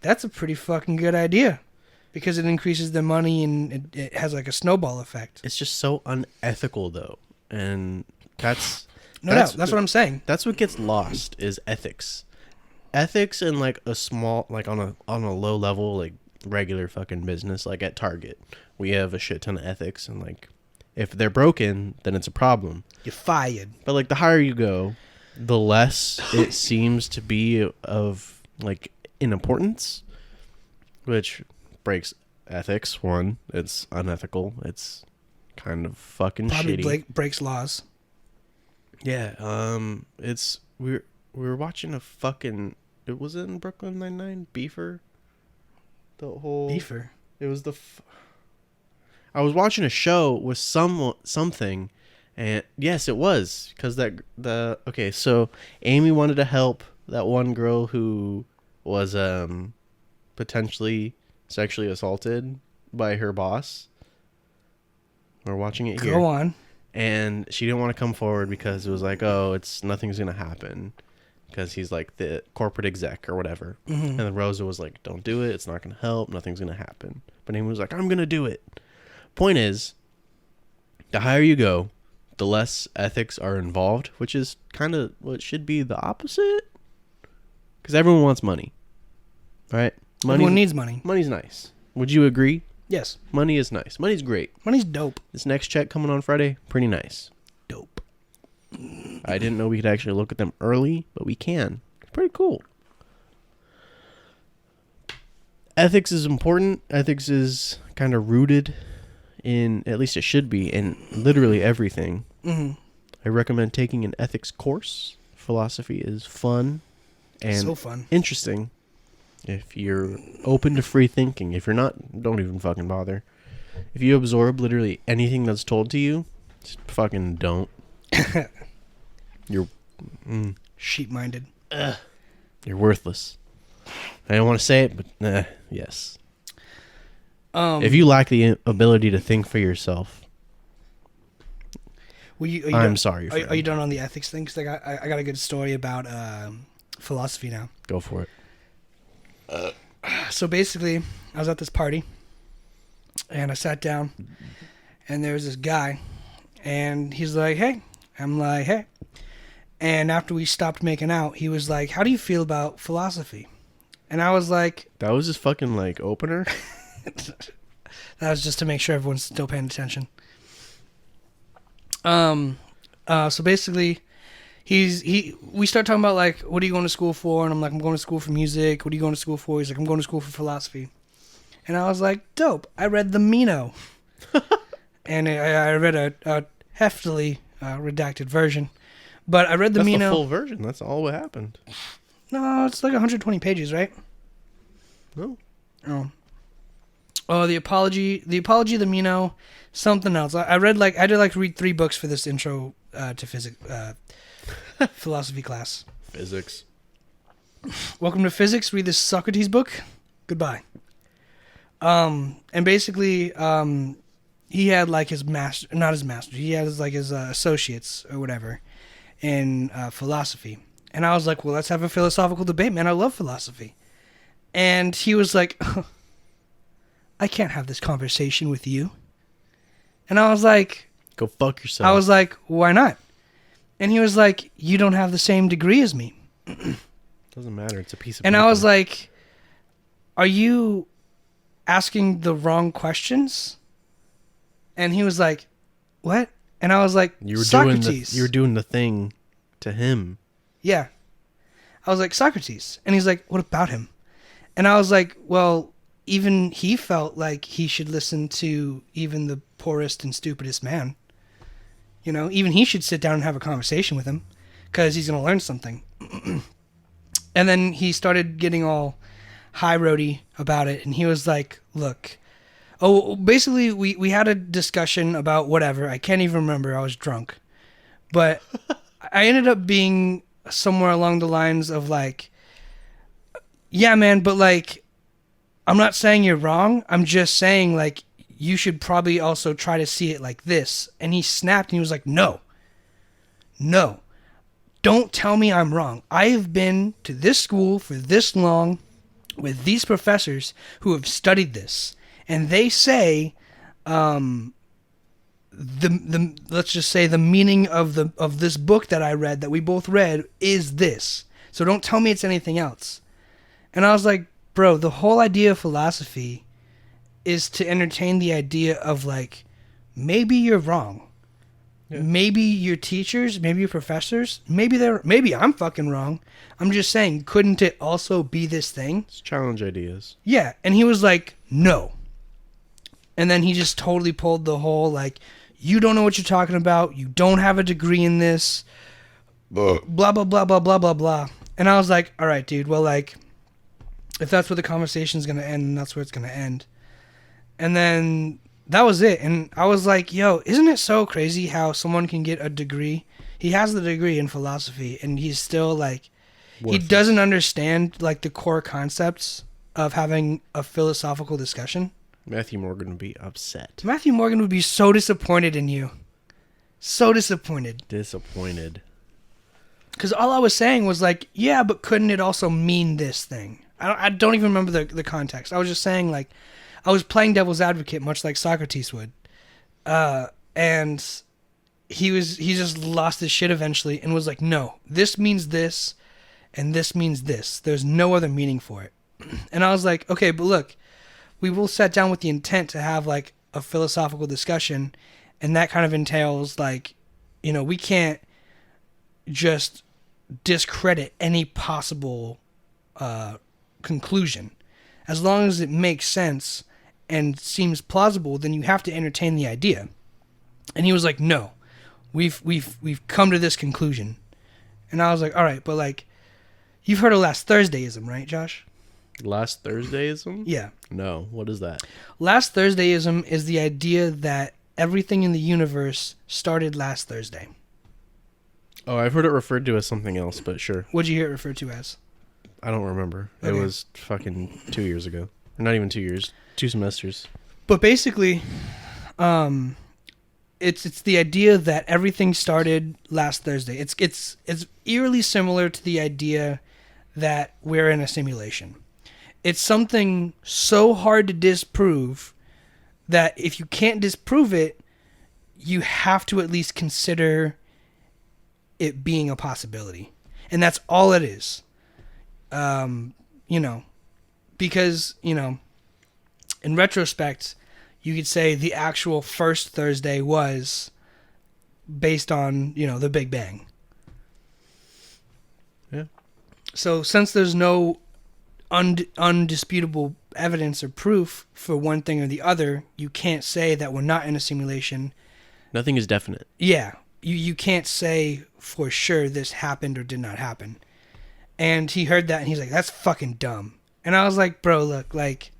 Speaker 2: That's a pretty fucking good idea. Because it increases their money and it has like a snowball effect.
Speaker 1: It's just so unethical though. And that's
Speaker 2: that's what I'm saying.
Speaker 1: That's what gets lost is ethics. Ethics in like a small, like on a low level, like regular fucking business, like at Target. We have a shit ton of ethics and like if they're broken, then it's a problem.
Speaker 2: You're fired.
Speaker 1: But like the higher you go, the less it seems to be of like in importance, which breaks ethics. One, it's unethical. It's kind of fucking
Speaker 2: probably
Speaker 1: shitty.
Speaker 2: Breaks laws.
Speaker 1: Yeah. It's we were watching a fucking. It was in Brooklyn Nine-Nine. Beefer. The whole
Speaker 2: Beefer.
Speaker 1: It was I was watching a show with something. And yes, it was because okay. So Amy wanted to help that one girl who was potentially sexually assaulted by her boss. We're watching it here.
Speaker 2: Go on.
Speaker 1: And she didn't want to come forward because it was like, oh, nothing's gonna happen because he's like the corporate exec or whatever. Mm-hmm. And then Rosa was like, don't do it. It's not gonna help. Nothing's gonna happen. But Amy was like, I'm gonna do it. Point is, the higher you go, the less ethics are involved, which is kind of what should be the opposite. Because everyone wants money, right?
Speaker 2: Everyone needs money.
Speaker 1: Money's nice. Would you agree?
Speaker 2: Yes.
Speaker 1: Money is nice. Money's great.
Speaker 2: Money's dope.
Speaker 1: This next check coming on Friday, pretty nice.
Speaker 2: Dope.
Speaker 1: I didn't know we could actually look at them early, but we can. It's pretty cool. Ethics is important. Ethics is kind of rooted in, at least it should be, in literally everything. Mm-hmm. I recommend taking an ethics course. Philosophy is fun and
Speaker 2: so fun.
Speaker 1: Interesting. If you're open to free thinking, if you're not, don't even fucking bother. If you absorb literally anything that's told to you, just fucking don't. You're
Speaker 2: sheep-minded.
Speaker 1: You're worthless. I don't want to say it, but yes. If you lack the ability to think for yourself, I'm sorry.
Speaker 2: Are you done on the ethics thing? Because I got a good story about philosophy now.
Speaker 1: Go for it.
Speaker 2: So basically, I was at this party, and I sat down, and there was this guy, and he's like, "Hey." I'm like, "Hey." And after we stopped making out, he was like, "How do you feel about philosophy?" And I was like...
Speaker 1: That was his fucking, like, opener?
Speaker 2: That was just to make sure everyone's still paying attention. So basically... We start talking about, like, what are you going to school for? And I'm like, I'm going to school for music. What are you going to school for? He's like, I'm going to school for philosophy. And I was like, dope. I read the Mino. And I read a heftily redacted version. But I read the Mino.
Speaker 1: That's the full version. That's all what happened.
Speaker 2: No, it's like 120 pages, right?
Speaker 1: No.
Speaker 2: Oh, the apology, the Mino, something else. I did read 3 books for this intro to physics. Philosophy class.
Speaker 1: Physics.
Speaker 2: Welcome to physics. Read this Socrates book. Goodbye. And basically, he had like his master, not his master. He had his associates or whatever in philosophy. And I was like, well, let's have a philosophical debate, man. I love philosophy. And he was like, I can't have this conversation with you. And I was like,
Speaker 1: go fuck yourself.
Speaker 2: I was like, why not? And he was like, you don't have the same degree as me.
Speaker 1: Doesn't matter. It's a piece of
Speaker 2: and
Speaker 1: paper.
Speaker 2: I was like, are you asking the wrong questions? And he was like, what? And I was like, Socrates.
Speaker 1: You were doing the thing to him.
Speaker 2: Yeah. I was like, Socrates. And he's like, what about him? And I was like, well, even he felt like he should listen to even the poorest and stupidest man. You know, even he should sit down and have a conversation with him because he's going to learn something. And then he started getting all high roady about it. And he was like, look, basically we had a discussion about whatever. I can't even remember. I was drunk. But I ended up being somewhere along the lines of like, yeah, man, but like, I'm not saying you're wrong. I'm just saying like, you should probably also try to see it like this. And he snapped and he was like, no, don't tell me I'm wrong. I have been to this school for this long with these professors who have studied this. And they say, let's just say the meaning of this book that I read, that we both read, is this. So don't tell me it's anything else. And I was like, bro, the whole idea of philosophy is to entertain the idea of like, maybe you're wrong. Yeah. Maybe your teachers, maybe your professors, maybe I'm fucking wrong. I'm just saying, couldn't it also be this thing?
Speaker 1: It's challenge ideas.
Speaker 2: Yeah. And he was like, no. And then he just totally pulled the whole like, you don't know what you're talking about. You don't have a degree in this. Blah, blah, blah, blah, blah, blah, blah. And I was like, all right, dude. Well, like, if that's where the conversation's going to end, then that's where it's going to end. And then that was it. And I was like, yo, isn't it so crazy how someone can get a degree? He has the degree in philosophy and he's still like, he doesn't understand like the core concepts of having a philosophical discussion.
Speaker 1: Matthew Morgan would be upset.
Speaker 2: Matthew Morgan would be so disappointed in you. So disappointed. Because all I was saying was like, yeah, but couldn't it also mean this thing? I don't even remember the context. I was just saying like, I was playing devil's advocate, much like Socrates would. And he just lost his shit eventually and was like, no, this means this and this means this. There's no other meaning for it. And I was like, okay, but look, we will sat down with the intent to have like a philosophical discussion. And that kind of entails like, you know, we can't just discredit any possible conclusion. As long as it makes sense and seems plausible, then you have to entertain the idea. And he was like, no, we've come to this conclusion. And I was like, all right, but like, you've heard of last Thursdayism, right, Josh?
Speaker 1: Last Thursdayism?
Speaker 2: Yeah.
Speaker 1: No. What is that?
Speaker 2: Last Thursdayism is the idea that everything in the universe started last Thursday.
Speaker 1: Oh, I've heard it referred to as something else, but sure.
Speaker 2: What'd you hear it referred to as?
Speaker 1: I don't remember.
Speaker 2: Okay.
Speaker 1: It was fucking 2 years ago. Or not even 2 years. 2 semesters.
Speaker 2: But basically, it's the idea that everything started last Thursday. It's eerily similar to the idea that we're in a simulation. It's something so hard to disprove that if you can't disprove it, you have to at least consider it being a possibility. And that's all it is. Because, in retrospect, you could say the actual first Thursday was based on, the Big Bang.
Speaker 1: Yeah.
Speaker 2: So since there's no undisputable evidence or proof for one thing or the other, you can't say that we're not in a simulation.
Speaker 1: Nothing is definite.
Speaker 2: Yeah. You can't say for sure this happened or did not happen. And he heard that and he's like, that's fucking dumb. And I was like, bro, look, like,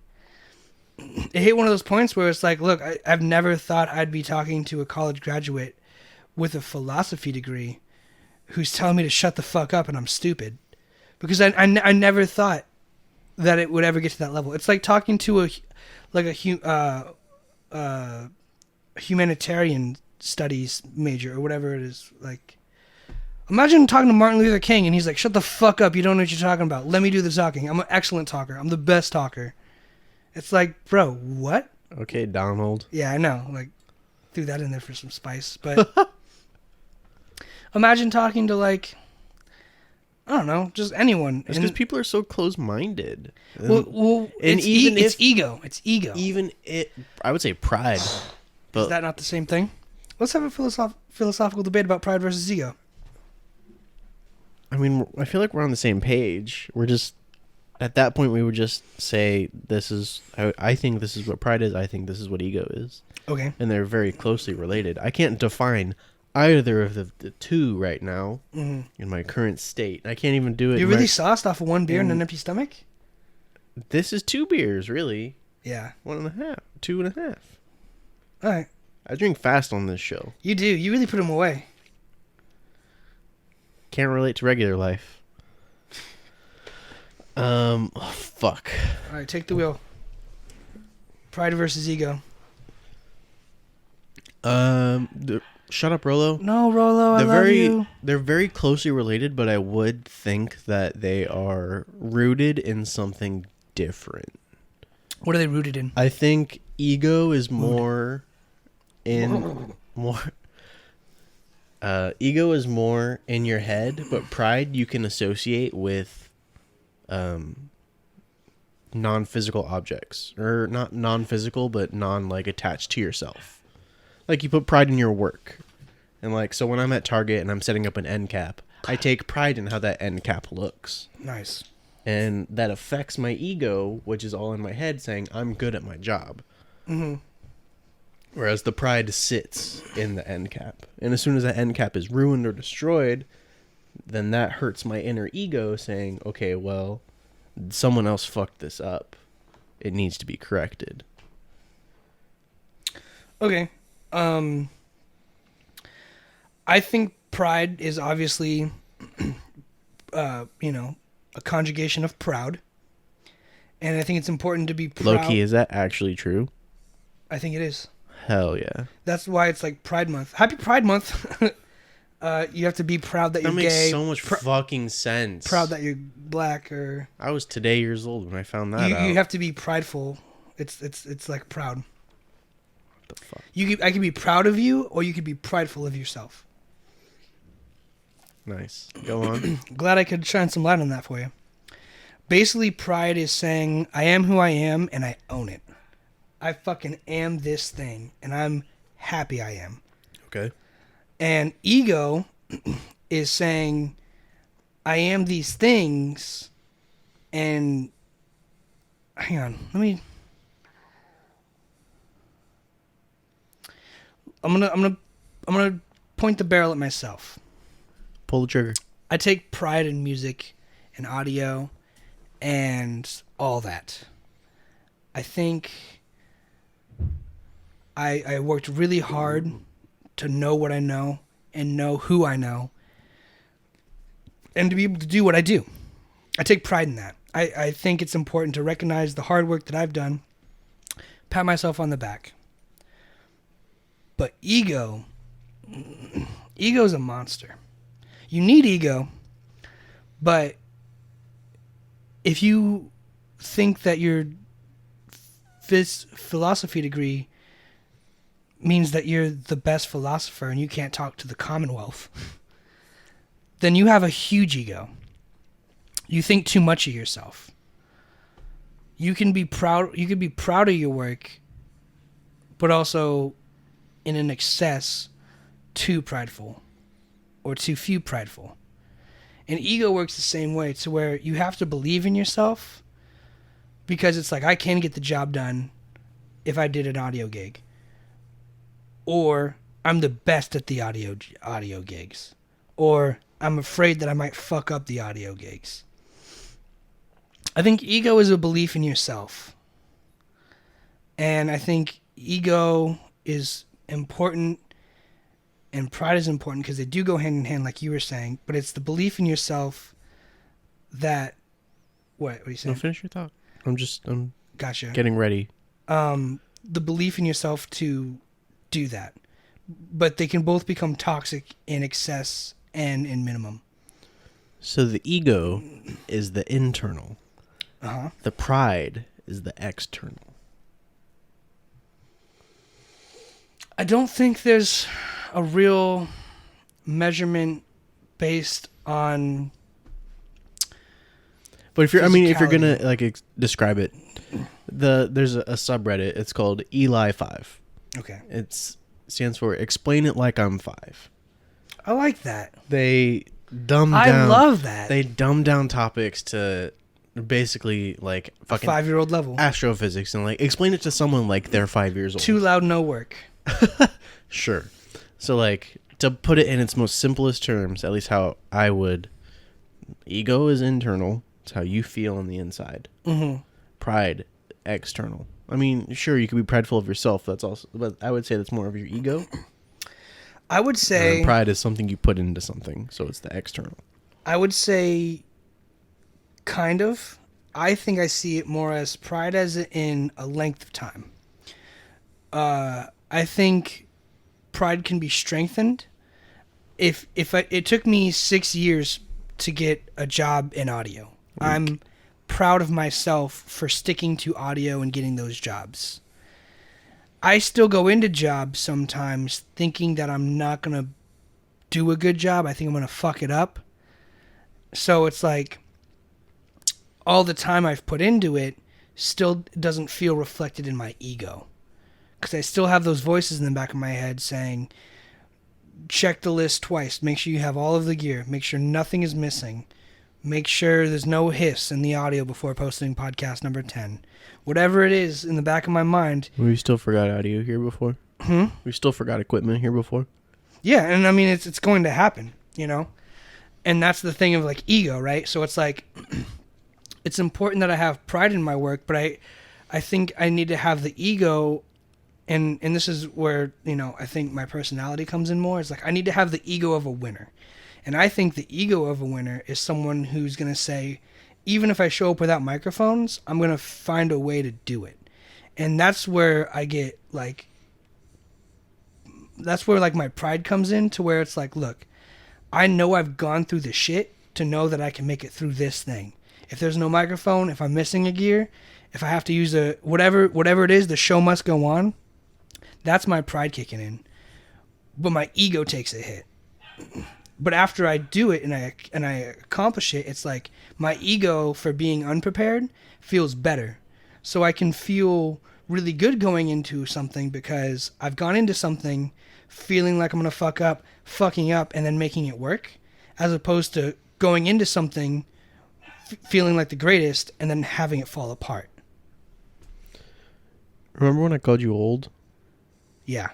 Speaker 2: it hit one of those points where it's like, look, I've never thought I'd be talking to a college graduate with a philosophy degree who's telling me to shut the fuck up and I'm stupid. Because I never thought that it would ever get to that level. It's like talking to a humanitarian studies major or whatever it is. Like, imagine talking to Martin Luther King and he's like, shut the fuck up, you don't know what you're talking about. Let me do the talking. I'm an excellent talker. I'm the best talker. It's like, bro, what?
Speaker 1: Okay, Donald.
Speaker 2: Yeah, I know. Like, threw that in there for some spice. But imagine talking to, like, I don't know, just anyone.
Speaker 1: It's because people are so close-minded.
Speaker 2: Well,
Speaker 1: and
Speaker 2: it's ego. It's ego.
Speaker 1: Even I would say pride. But
Speaker 2: is that not the same thing? Let's have a philosophical debate about pride versus ego.
Speaker 1: I mean, I feel like we're on the same page. We're just, at that point, we would just say, I think this is what pride is. I think this is what ego is.
Speaker 2: Okay.
Speaker 1: And they're very closely related. I can't define either of the two right now in my current state. I can't even do it.
Speaker 2: You really sauced off of one beer and an empty stomach?
Speaker 1: This is 2 beers, really.
Speaker 2: Yeah.
Speaker 1: 1.5. 2.5.
Speaker 2: All right.
Speaker 1: I drink fast on this show.
Speaker 2: You do. You really put them away.
Speaker 1: Can't relate to regular life. Fuck.
Speaker 2: All right, take the wheel. Pride versus ego.
Speaker 1: Shut up, Rolo.
Speaker 2: No, Rolo, I love you.
Speaker 1: They're very closely related, but I would think that they are rooted in something different.
Speaker 2: What are they rooted in?
Speaker 1: I think ego is more ego is more in your head, but pride you can associate with non-physical objects, or not non-physical, but like attached to yourself. Like you put pride in your work, and like so when I'm at Target and I'm setting up an end cap, I take pride in how that end cap looks.
Speaker 2: Nice.
Speaker 1: And that affects my ego, which is all in my head, saying I'm good at my job.
Speaker 2: Mm-hmm.
Speaker 1: Whereas the pride sits in the end cap. And as soon as that end cap is ruined or destroyed, then that hurts my inner ego saying, okay, well, someone else fucked this up. It needs to be corrected.
Speaker 2: Okay. I think pride is obviously, a conjugation of proud. And I think it's important to be proud.
Speaker 1: Low-key, is that actually true?
Speaker 2: I think it is.
Speaker 1: Hell yeah.
Speaker 2: That's why it's like Pride Month. Happy Pride Month. You have to be proud that you're gay.
Speaker 1: That makes so much fucking sense.
Speaker 2: Proud that you're black or...
Speaker 1: I was today years old when I found that out.
Speaker 2: You have to be prideful. It's like proud.
Speaker 1: What the fuck?
Speaker 2: I can be proud of you, or you could be prideful of yourself.
Speaker 1: Nice. Go on.
Speaker 2: Glad I could shine some light on that for you. Basically, pride is saying, I am who I am, and I own it. I fucking am this thing, and I'm happy I am.
Speaker 1: Okay.
Speaker 2: And ego is saying, I am these things, and hang on, I'm gonna point the barrel at myself.
Speaker 1: Pull the trigger.
Speaker 2: I take pride in music and audio and all that. I think I worked really hard to know what I know and know who I know and to be able to do what I do. I take pride in that. I think it's important to recognize the hard work that I've done, pat myself on the back. But ego's a monster. You need ego, but if you think that your philosophy degree means that you're the best philosopher and you can't talk to the Commonwealth, then you have a huge ego. You think too much of yourself. You can be proud of your work, but also in an excess too prideful or too few prideful. And ego works the same way, to where you have to believe in yourself, because it's like, I can get the job done if I did an audio gig, or I'm the best at the audio gigs, or I'm afraid that I might fuck up the audio gigs. I think ego is a belief in yourself. And I think ego is important and pride is important because they do go hand in hand, like you were saying. But it's the belief in yourself that... What are you saying?
Speaker 1: No, finish your thought. I'm
Speaker 2: gotcha.
Speaker 1: Getting ready.
Speaker 2: The belief in yourself to do that. But they can both become toxic in excess and in minimum.
Speaker 1: So the ego is the internal.
Speaker 2: Uh-huh.
Speaker 1: The pride is the external.
Speaker 2: I don't think there's a real measurement based on...
Speaker 1: But if you're gonna like describe it, there's a subreddit. It's called Eli5.
Speaker 2: Okay.
Speaker 1: It stands for Explain It Like I'm 5.
Speaker 2: I like that.
Speaker 1: They dumb down.
Speaker 2: I love that.
Speaker 1: They dumb down topics to basically like fucking
Speaker 2: 5-year-old level
Speaker 1: astrophysics and like explain it to someone like they're 5 years old.
Speaker 2: Too loud, no work.
Speaker 1: Sure. So like to put it in its most simplest terms, at least how I would, ego is internal. It's how you feel on the inside.
Speaker 2: Mm-hmm.
Speaker 1: Pride, external. I mean, sure, you could be prideful of yourself. That's also, but I would say that's more of your ego.
Speaker 2: I would say
Speaker 1: pride is something you put into something, so it's the external.
Speaker 2: I would say kind of. I think I see it more as pride as in a length of time. I think pride can be strengthened. It took me 6 years to get a job in audio. I'm proud of myself for sticking to audio and getting those jobs. I still go into jobs sometimes thinking that I'm not going to do a good job. I think I'm going to fuck it up. So it's like all the time I've put into it still doesn't feel reflected in my ego. Because I still have those voices in the back of my head saying, check the list twice. Make sure you have all of the gear. Make sure nothing is missing. Make sure there's no hiss in the audio before posting podcast number 10. Whatever it is in the back of my mind.
Speaker 1: We still forgot audio here before. We still forgot equipment here before.
Speaker 2: Yeah, and I mean, it's going to happen, you know? And that's the thing of, like, ego, right? So it's like, it's important that I have pride in my work, but I think I need to have the ego, and this is where, you know, I think my personality comes in more. It's like, I need to have the ego of a winner. And I think the ego of a winner is someone who's going to say, even if I show up without microphones, I'm going to find a way to do it. And that's where I get, like, that's where, like, my pride comes in, to where it's like, look, I know I've gone through the shit to know that I can make it through this thing. If there's no microphone, if I'm missing a gear, if I have to use whatever it is, the show must go on. That's my pride kicking in. But my ego takes a hit. But after I do it and I accomplish it, it's like my ego for being unprepared feels better. So I can feel really good going into something because I've gone into something feeling like I'm going to fucking up, and then making it work, as opposed to going into something feeling like the greatest and then having it fall apart.
Speaker 1: Remember when I called you old?
Speaker 2: Yeah.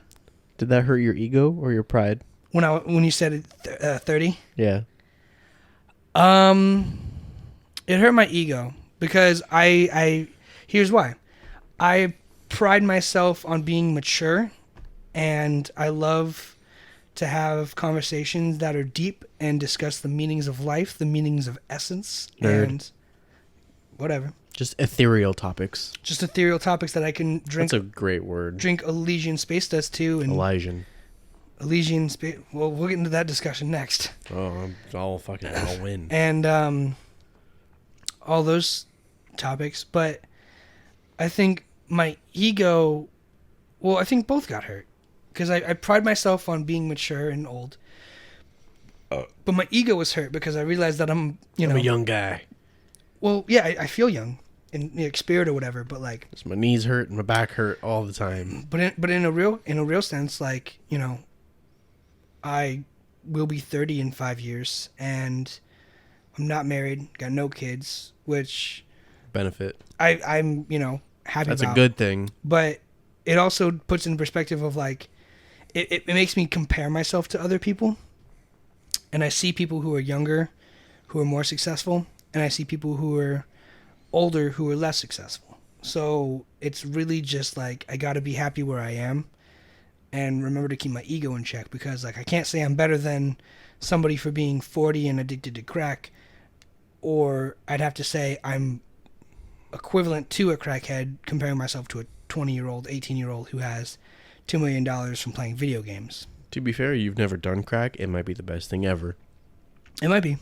Speaker 1: Did that hurt your ego or your pride?
Speaker 2: When you said 30?
Speaker 1: Yeah.
Speaker 2: It hurt my ego because I here's why. I pride myself on being mature, and I love to have conversations that are deep and discuss the meanings of life, the meanings of essence, and whatever.
Speaker 1: Just ethereal topics.
Speaker 2: Just ethereal topics that I can drink.
Speaker 1: That's a great word.
Speaker 2: Drink Elysian space dust too. And Elysian space. Well, we'll get into that discussion next.
Speaker 1: Oh, I'll win.
Speaker 2: And all those topics, but I think my ego. Well, I think both got hurt because I pride myself on being mature and old. But my ego was hurt because I realized that I'm
Speaker 1: a young guy.
Speaker 2: Well, yeah, I feel young in spirit or whatever, but like
Speaker 1: my knees hurt and my back hurt all the time.
Speaker 2: But in a real sense, like, I will be 30 in 5 years, and I'm not married, got no kids, which
Speaker 1: benefit.
Speaker 2: I'm happy.
Speaker 1: That's
Speaker 2: about.
Speaker 1: a good thing.
Speaker 2: But it also puts in perspective of like it makes me compare myself to other people, and I see people who are younger, who are more successful. And I see people who are older who are less successful. So it's really just like I got to be happy where I am and remember to keep my ego in check, because like I can't say I'm better than somebody for being 40 and addicted to crack, or I'd have to say I'm equivalent to a crackhead comparing myself to a 20-year-old, 18-year-old who has $2 million from playing video games.
Speaker 1: To be fair, you've never done crack. It might be the best thing ever.
Speaker 2: It might be.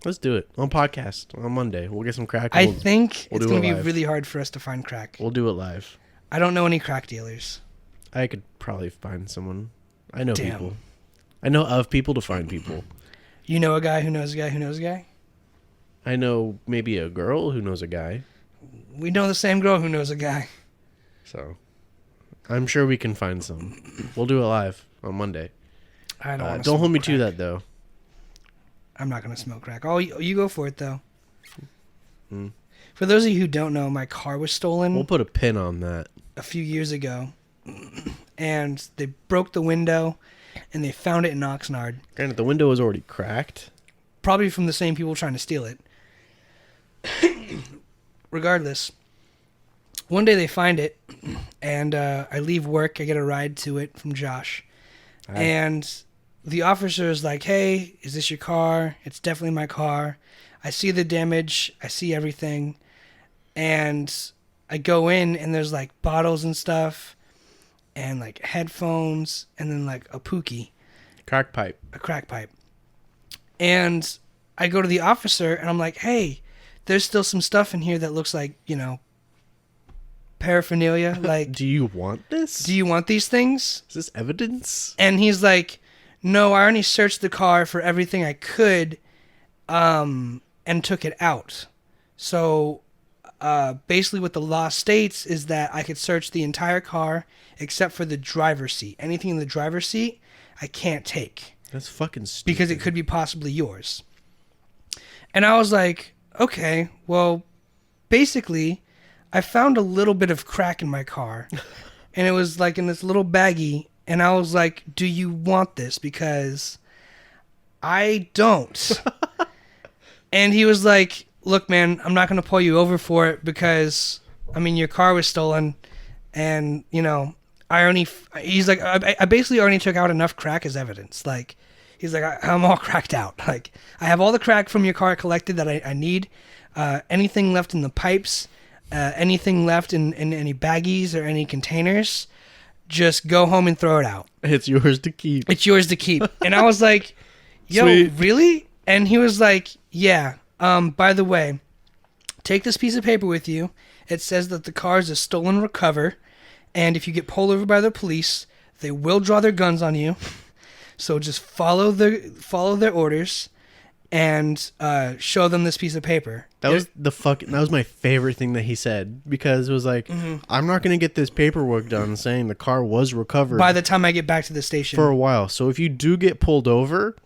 Speaker 1: Let's do it on podcast on Monday. We'll get some crack.
Speaker 2: I think it's going to be really hard for us to find crack.
Speaker 1: We'll do it live.
Speaker 2: I don't know any crack dealers.
Speaker 1: I could probably find someone. I know people. I know of people to find people.
Speaker 2: You know a guy who knows a guy who knows a guy?
Speaker 1: I know maybe a girl who knows a guy.
Speaker 2: We know the same girl who knows a guy.
Speaker 1: So, I'm sure we can find some. We'll do it live on Monday.
Speaker 2: I don't
Speaker 1: don't hold me to that, though.
Speaker 2: I'm not going to smoke crack. Oh, you go for it, though. For those of you who don't know, my car was stolen.
Speaker 1: We'll put a pin on that.
Speaker 2: A few years ago. And they broke the window, and they found it in Oxnard.
Speaker 1: Granted, the window was already cracked.
Speaker 2: Probably from the same people trying to steal it. Regardless, one day they find it, and I leave work. I get a ride to it from Josh. And the officer is like, hey, is this your car? It's definitely my car. I see the damage. I see everything. And I go in, and there's like bottles and stuff, and like headphones, and then like a pookie.
Speaker 1: Crack pipe.
Speaker 2: A crack pipe. And I go to the officer, and I'm like, hey, there's still some stuff in here that looks like, paraphernalia. Like,
Speaker 1: do you want this?
Speaker 2: Do you want these things?
Speaker 1: Is this evidence?
Speaker 2: And he's like, no, I already searched the car for everything I could, and took it out. So, basically what the law states is that I could search the entire car except for the driver's seat. Anything in the driver's seat, I can't take.
Speaker 1: That's fucking stupid.
Speaker 2: Because it could be possibly yours. And I was like, okay, well, basically, I found a little bit of crack in my car. And it was like in this little baggie. And I was like, do you want this? Because I don't. And he was like, look, man, I'm not going to pull you over for it because, your car was stolen. And, he's like, I basically already took out enough crack as evidence. Like, he's like, I'm all cracked out. Like, I have all the crack from your car collected that I need. Anything left in the pipes, anything left in any baggies or any containers, just go home and throw it out.
Speaker 1: It's yours to keep.
Speaker 2: It's yours to keep. And I was like, yo, Sweet. Really? And he was like, yeah. By the way, take this piece of paper with you. It says that the car is a stolen recover. And if you get pulled over by the police, they will draw their guns on you. So just follow their orders and show them this piece of paper.
Speaker 1: That was my favorite thing that he said, because it was like, I'm not going to get this paperwork done saying the car was recovered
Speaker 2: by the time I get back to the station
Speaker 1: for a while. So if you do get pulled over,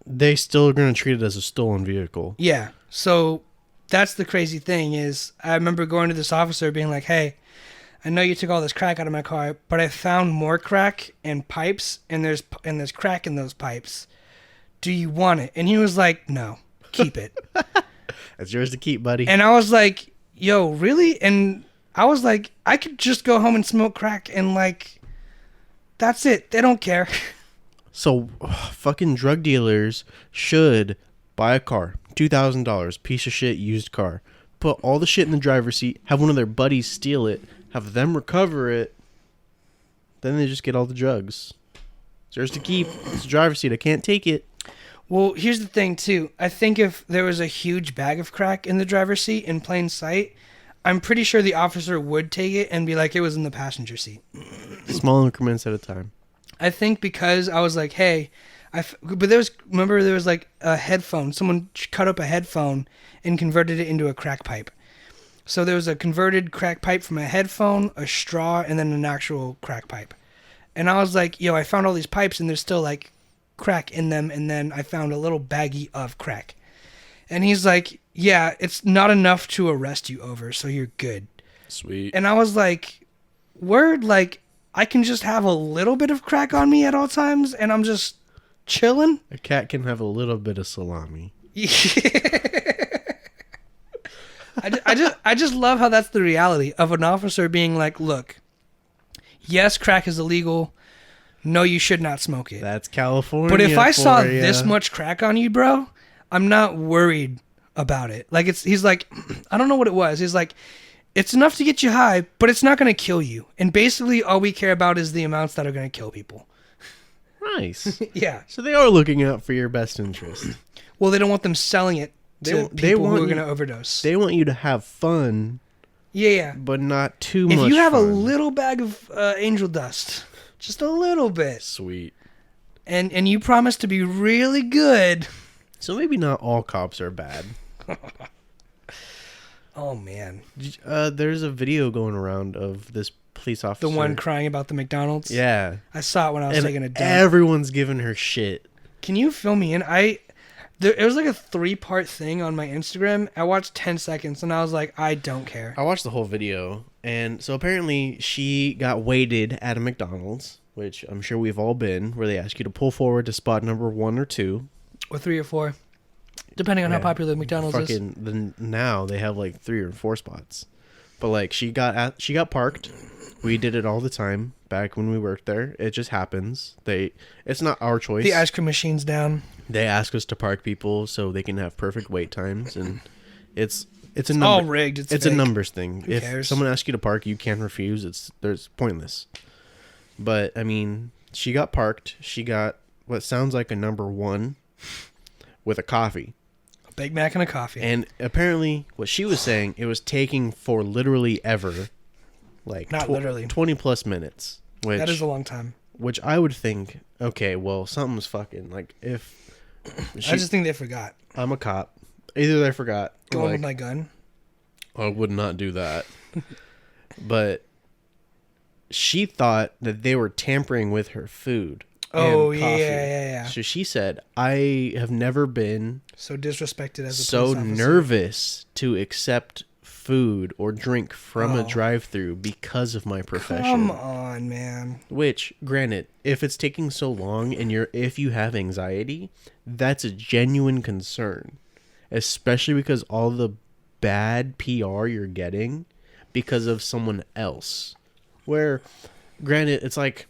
Speaker 1: they still are going to treat it as a stolen vehicle.
Speaker 2: Yeah. So that's the crazy thing is I remember going to this officer being like, hey, I know you took all this crack out of my car, but I found more crack and pipes, and there's crack in those pipes. Do you want it? And he was like, no, keep it.
Speaker 1: That's yours to keep, buddy.
Speaker 2: And I was like, yo, really? And I was like, I could just go home and smoke crack and like, that's it. They don't care.
Speaker 1: So, fucking drug dealers should buy a car, $2,000, piece of shit used car. Put all the shit in the driver's seat, have one of their buddies steal it, have them recover it, then they just get all the drugs. It's yours to keep. It's the driver's seat. I can't take it.
Speaker 2: Well, here's the thing, too. I think if there was a huge bag of crack in the driver's seat in plain sight, I'm pretty sure the officer would take it and be like, it was in the passenger seat.
Speaker 1: Small increments at a time.
Speaker 2: I think because I was like, hey, but there was like a headphone. Someone cut up a headphone and converted it into a crack pipe. So there was a converted crack pipe from a headphone, a straw, and then an actual crack pipe. And I was like, yo, I found all these pipes and there's still like crack in them. And then I found a little baggie of crack. And he's like, yeah, it's not enough to arrest you over, so you're good.
Speaker 1: Sweet.
Speaker 2: And I was like, word, like, I can just have a little bit of crack on me at all times, and I'm just chilling.
Speaker 1: A cat can have a little bit of salami.
Speaker 2: I just love how that's the reality of an officer being like, look, yes, crack is illegal. No, you should not smoke it.
Speaker 1: That's California.
Speaker 2: But if I saw this much crack on you, bro, I'm not worried about it. Like, he's like, I don't know what it was. He's like, it's enough to get you high, but it's not going to kill you. And basically, all we care about is the amounts that are going to kill people.
Speaker 1: Nice.
Speaker 2: Yeah.
Speaker 1: So they are looking out for your best interest.
Speaker 2: Well, they don't want them selling it to people who are going to overdose.
Speaker 1: They want you to have fun.
Speaker 2: Yeah.
Speaker 1: But not too much
Speaker 2: If you have
Speaker 1: fun.
Speaker 2: a little bag of angel dust, just a little bit.
Speaker 1: Sweet.
Speaker 2: And you promise to be really good.
Speaker 1: So maybe not all cops are bad.
Speaker 2: Oh, man.
Speaker 1: There's a video going around of this police officer.
Speaker 2: The one crying about the McDonald's?
Speaker 1: Yeah.
Speaker 2: I saw it when I was taking a dump.
Speaker 1: Everyone's giving her shit.
Speaker 2: Can you fill me in? It was like a 3-part thing on my Instagram. I watched 10 seconds and I was like, I don't care.
Speaker 1: I watched the whole video. And so apparently she got waited at a McDonald's, which I'm sure we've all been, where they ask you to pull forward to spot number 1 or 2.
Speaker 2: Or 3 or 4. Depending on how popular McDonald's is.
Speaker 1: Now they have like 3 or 4 spots. But like she got parked. We did it all the time back when we worked there. It just happens. It's not our choice.
Speaker 2: The ice cream machine's down.
Speaker 1: They ask us to park people so they can have perfect wait times, and it's
Speaker 2: all rigged. It's
Speaker 1: fake. A numbers thing.
Speaker 2: Who cares?
Speaker 1: Someone asks you to park, you can't refuse. There's pointless. But I mean, she got parked. She got what sounds like a number 1 with a coffee.
Speaker 2: A Big Mac and a coffee.
Speaker 1: And apparently, what she was saying, it was taking for literally ever, like
Speaker 2: not literally
Speaker 1: 20 plus minutes.
Speaker 2: That is a long time.
Speaker 1: Which I would think, okay, well, something's fucking like if.
Speaker 2: I just think they forgot.
Speaker 1: I'm a cop. Either they forgot.
Speaker 2: Going with my gun.
Speaker 1: I would not do that. But she thought that they were tampering with her food.
Speaker 2: Oh,
Speaker 1: and coffee.
Speaker 2: yeah.
Speaker 1: So she said, I have never been
Speaker 2: so disrespected as a
Speaker 1: so
Speaker 2: police officer.
Speaker 1: nervous to accept food or drink from a drive-thru because of my profession.
Speaker 2: Come on, man.
Speaker 1: Which, granted, if it's taking so long and if you have anxiety, that's a genuine concern, especially because all the bad PR you're getting because of someone else. Where, granted, it's like,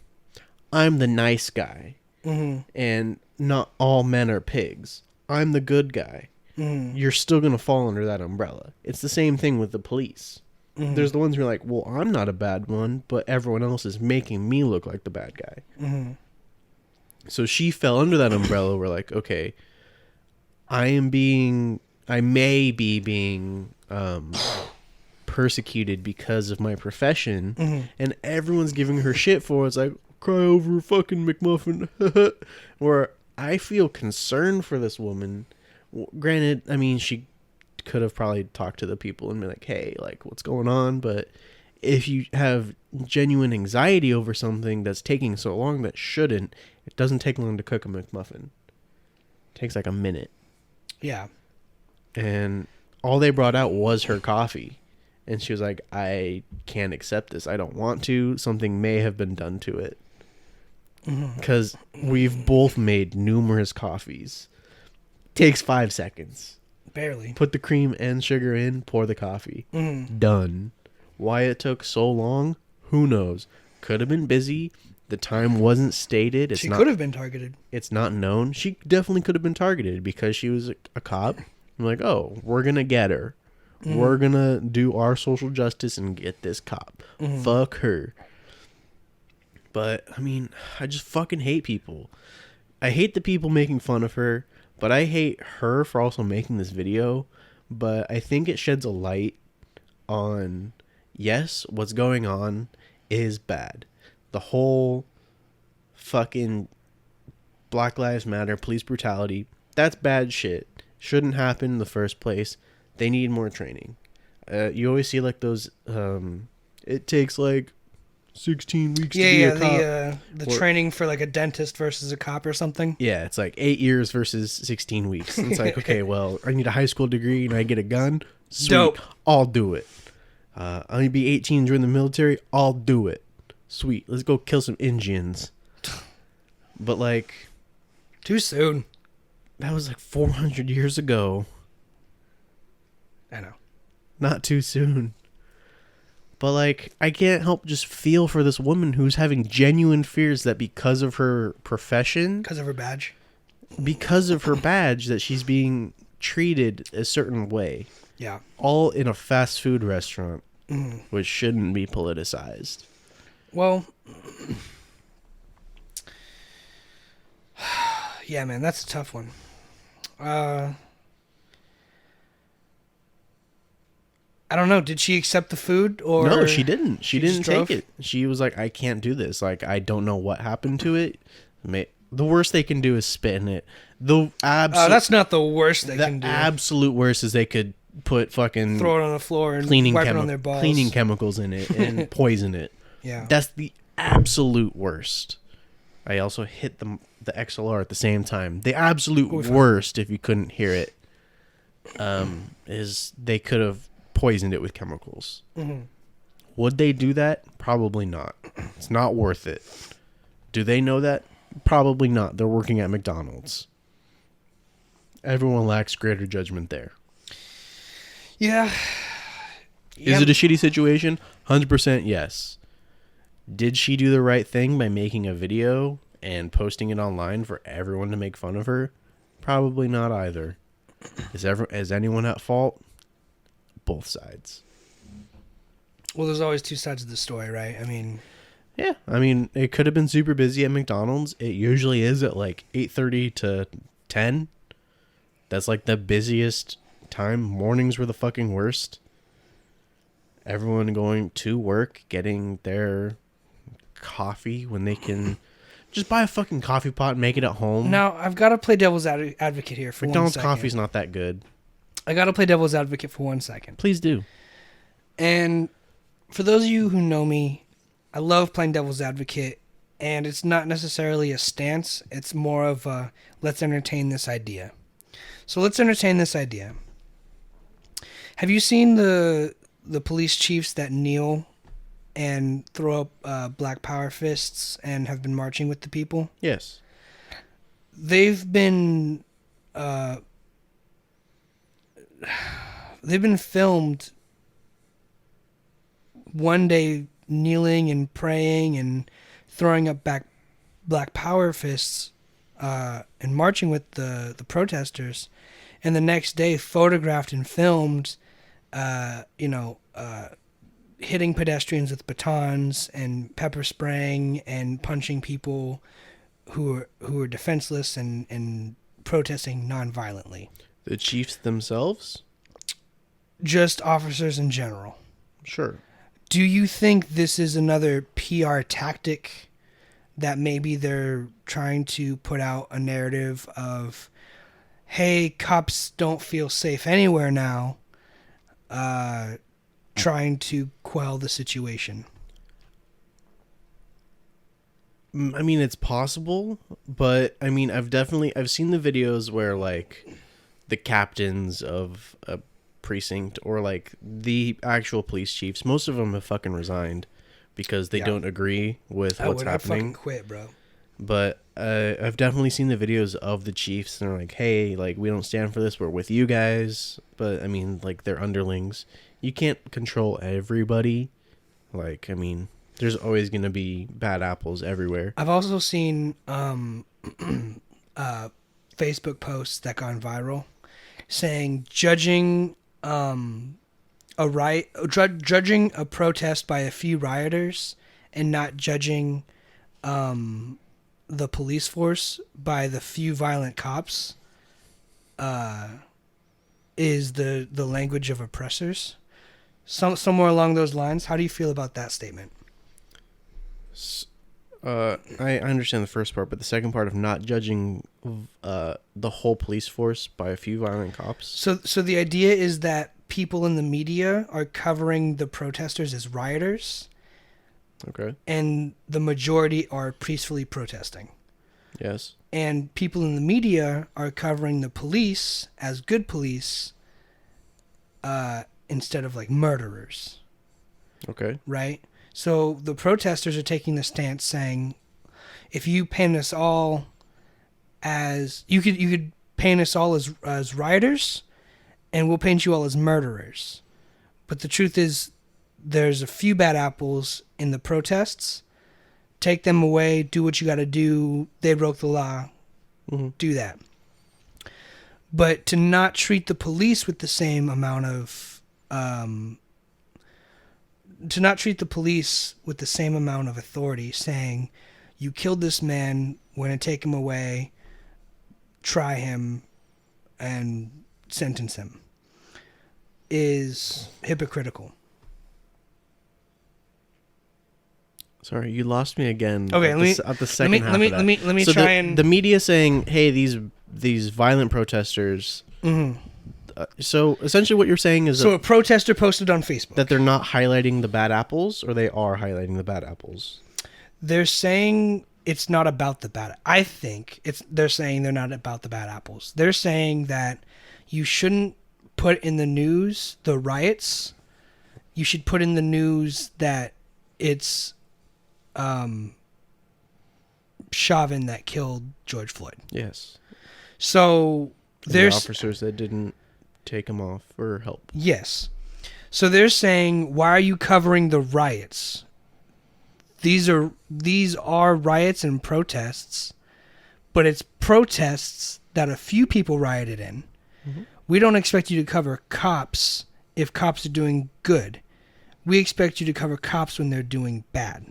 Speaker 1: I'm the nice guy, and not all men are pigs. I'm the good guy. You're still going to fall under that umbrella. It's the same thing with the police. There's the ones who are like, well, I'm not a bad one, but everyone else is making me look like the bad guy. So she fell under that umbrella. We're like, okay, I may be being persecuted because of my profession, and everyone's giving her shit for it. It's like, cry over a fucking McMuffin. Where I feel concerned for this woman. Granted, I mean, she could have probably talked to the people and been like, hey, like, what's going on? But if you have genuine anxiety over something that's taking so long that shouldn't, it doesn't take long to cook a McMuffin. It takes like a minute.
Speaker 2: Yeah.
Speaker 1: And all they brought out was her coffee. And she was like, I can't accept this. I don't want to. Something may have been done to it. Because we've both made numerous coffees. Takes 5 seconds.
Speaker 2: Barely.
Speaker 1: Put the cream and sugar in, pour the coffee. Done. Why it took so long, who knows? Could have been busy. The time wasn't stated.
Speaker 2: She could have been targeted.
Speaker 1: It's not known. She definitely could have been targeted because she was a cop. I'm like, oh, we're going to get her. We're going to do our social justice and get this cop. Fuck her. But, I mean, I just fucking hate people. I hate the people making fun of her, but I hate her for also making this video. But I think it sheds a light on, yes, what's going on is bad. The whole fucking Black Lives Matter, police brutality, that's bad shit. Shouldn't happen in the first place. They need more training. You always see like those, it takes like 16 weeks to be a cop.
Speaker 2: The training for like a dentist versus a cop or something.
Speaker 1: Yeah, it's like 8 years versus 16 weeks. And it's like, okay, well, I need a high school degree and I get a gun. Sweet.
Speaker 2: Dope.
Speaker 1: I'll do it. I need to be 18 during the military. I'll do it. Sweet. Let's go kill some Indians. But like...
Speaker 2: Too soon.
Speaker 1: That was like 400 years ago.
Speaker 2: I know.
Speaker 1: Not too soon. But like, I can't help just feel for this woman who's having genuine fears that because of her profession...
Speaker 2: Because of her badge?
Speaker 1: Because of her badge, that she's being treated a certain way.
Speaker 2: Yeah. All
Speaker 1: in a fast food restaurant, which shouldn't be politicized.
Speaker 2: Well, yeah, man, that's a tough one. I don't know. Did she accept the food or
Speaker 1: no? She didn't. She didn't take it. She was like, "I can't do this. Like, I don't know what happened to it. The worst they can do is spit in it.
Speaker 2: That's not the worst they can do.
Speaker 1: The absolute worst is they could put fucking
Speaker 2: throw it on the floor and wipe it on their balls,
Speaker 1: cleaning chemicals in it and poison it.
Speaker 2: Yeah,
Speaker 1: that's the absolute worst. I also hit the XLR at the same time. The absolute worst, if you couldn't hear it, is they could have poisoned it with chemicals. Would they do that? Probably not. It's not worth it. Do they know that? Probably not. They're working at McDonald's. Everyone lacks greater judgment there.
Speaker 2: Yeah.
Speaker 1: Is it a shitty situation? 100% yes. Did she do the right thing by making a video and posting it online for everyone to make fun of her? Probably not either. Is anyone at fault? Both sides.
Speaker 2: Well, there's always two sides of the story, right? I mean...
Speaker 1: Yeah, I mean, it could have been super busy at McDonald's. It usually is at like 8:30 to 10. That's like the busiest time. Mornings were the fucking worst. Everyone going to work, getting their coffee when they can just buy a fucking coffee pot and make it at home.
Speaker 2: Now, I've got to play devil's advocate here for
Speaker 1: McDonald's
Speaker 2: 1 second.
Speaker 1: coffee's not that good.
Speaker 2: I got to play devil's advocate for 1 second.
Speaker 1: Please do.
Speaker 2: And for those of you who know me, I love playing devil's advocate, and it's not necessarily a stance. It's more of a, let's entertain this idea. So let's entertain this idea. Have you seen the police chiefs that kneel and throw up black power fists and have been marching with the people?
Speaker 1: Yes.
Speaker 2: They've been filmed one day kneeling and praying and throwing up black power fists and marching with the protesters, and the next day photographed and filmed hitting pedestrians with batons and pepper spraying and punching people who are defenseless and protesting non-violently.
Speaker 1: The chiefs themselves?
Speaker 2: Just officers in general.
Speaker 1: Sure.
Speaker 2: Do you think this is another PR tactic that maybe they're trying to put out a narrative of, hey, cops don't feel safe anywhere now, trying to quell the situation?
Speaker 1: I mean, it's possible, but I mean, I've seen the videos where like the captains of a precinct or like the actual police chiefs, most of them have fucking resigned because they don't agree with what's happening.
Speaker 2: I'd fucking quit, bro.
Speaker 1: But I've definitely seen the videos of the chiefs, and they're like, hey, like, we don't stand for this. We're with you guys. But, I mean, like, they're underlings. You can't control everybody. Like, I mean, there's always going to be bad apples everywhere.
Speaker 2: I've also seen Facebook posts that gone viral saying judging judging a protest by a few rioters and not judging the police force by the few violent cops is the language of oppressors. Somewhere along those lines. How do you feel about that statement?
Speaker 1: I understand the first part, but the second part of not judging the whole police force by a few violent cops.
Speaker 2: So the idea is that people in the media are covering the protesters as rioters.
Speaker 1: Okay.
Speaker 2: And the majority are peacefully protesting.
Speaker 1: Yes.
Speaker 2: And people in the media are covering the police as good police instead of like murderers.
Speaker 1: Okay.
Speaker 2: Right? So the protesters are taking the stance saying, if you paint us all as you could paint us all as rioters, and we'll paint you all as murderers. But the truth is, there's a few bad apples in the protests. Take them away. Do what you got to do. They broke the law.
Speaker 1: Mm-hmm.
Speaker 2: Do that. But to not treat the police with the same amount of authority, saying, you killed this man, we're going to take him away, try him, and sentence him, is hypocritical.
Speaker 1: Sorry, you lost me again.
Speaker 2: Okay,
Speaker 1: at the second half of that.
Speaker 2: Let me
Speaker 1: so
Speaker 2: try and
Speaker 1: the media saying, hey, these violent protesters.
Speaker 2: Mm-hmm.
Speaker 1: So essentially, what you're saying is
Speaker 2: a protester posted on Facebook
Speaker 1: that they're not highlighting the bad apples, or they are highlighting the bad apples.
Speaker 2: They're saying it's not about the bad. I think they're saying they're not about the bad apples. They're saying that you shouldn't put in the news the riots. You should put in the news that it's Chauvin that killed George Floyd.
Speaker 1: Yes.
Speaker 2: So
Speaker 1: there's the officers that didn't take him off or help.
Speaker 2: Yes. So they're saying, why are you covering the riots? These are riots and protests, but it's protests that a few people rioted in. Mm-hmm. We don't expect you to cover cops if cops are doing good. We expect you to cover cops when they're doing bad.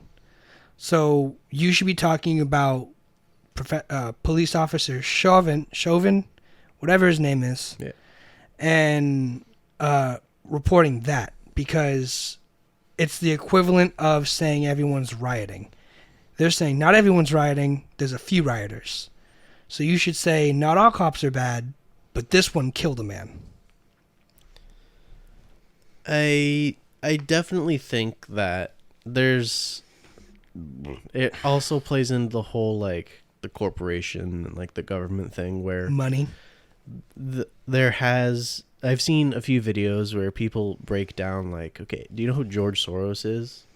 Speaker 2: So you should be talking about police officer Chauvin, whatever his name is,
Speaker 1: yeah,
Speaker 2: and reporting that, because it's the equivalent of saying everyone's rioting. They're saying not everyone's rioting, there's a few rioters. So you should say not all cops are bad, but this one killed a man.
Speaker 1: I definitely think that it also plays into the whole, like, the corporation and, like, the government thing where
Speaker 2: money.
Speaker 1: I've seen a few videos where people break down, like, okay, do you know who George Soros is?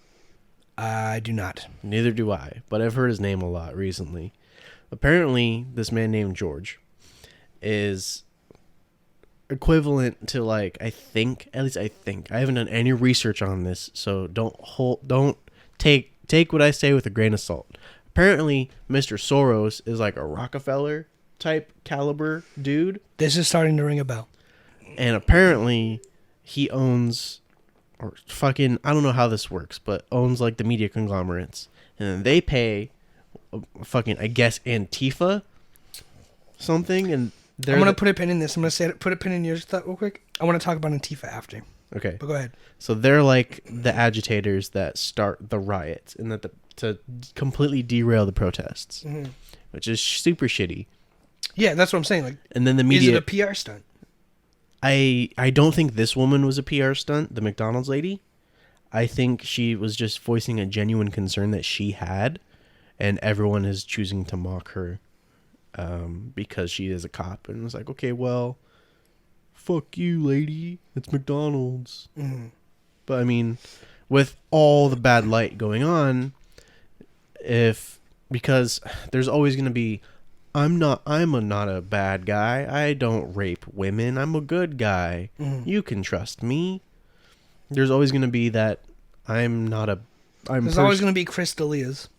Speaker 2: I do not.
Speaker 1: Neither do I, but I've heard his name a lot recently. Apparently, this man named George is equivalent to, like, I think, I haven't done any research on this, so don't take what I say with a grain of salt. Apparently, Mr. Soros is like a Rockefeller type caliber dude.
Speaker 2: This is starting to ring a bell.
Speaker 1: And apparently he owns, or fucking, I don't know how this works, but owns like the media conglomerates. And then they pay fucking, I guess, Antifa something. And
Speaker 2: I'm going to put a pin in this. I'm going to put a pin in yours real quick. I want to talk about Antifa after.
Speaker 1: Okay.
Speaker 2: But go ahead.
Speaker 1: So they're like the agitators that start the riots and to completely derail the protests, mm-hmm. which is super shitty.
Speaker 2: Yeah, that's what I'm saying. Like,
Speaker 1: and then the media.
Speaker 2: Is it a PR stunt?
Speaker 1: I don't think this woman was a PR stunt, the McDonald's lady. I think she was just voicing a genuine concern that she had, and everyone is choosing to mock her because she is a cop. And it's like, okay, well, fuck you, lady. It's McDonald's. Mm-hmm. But, I mean, with all the bad light going on, if because there's always going to be, I'm not a bad guy. I don't rape women. I'm a good guy. Mm-hmm. You can trust me. There's always going to be that there's always going to be
Speaker 2: Chris D'Elia's.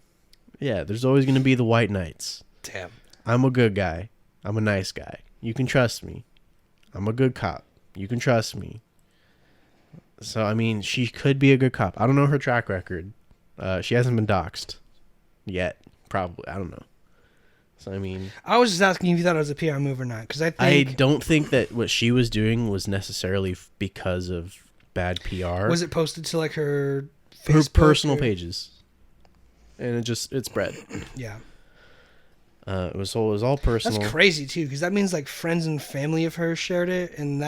Speaker 1: Yeah, there's always going to be the white knights.
Speaker 2: Damn.
Speaker 1: I'm a good guy. I'm a nice guy. You can trust me. I'm a good cop. You can trust me. So, I mean, she could be a good cop. I don't know her track record. She hasn't been doxxed yet. Probably. I don't know. So, I mean...
Speaker 2: I was just asking if you thought it was a PR move or not. Because
Speaker 1: I don't think that what she was doing was necessarily because of bad PR.
Speaker 2: Was it posted to, like, her Facebook? Her
Speaker 1: personal pages. And it spread.
Speaker 2: Yeah.
Speaker 1: It was all personal.
Speaker 2: That's crazy, too. Because that means, like, friends and family of hers shared it. And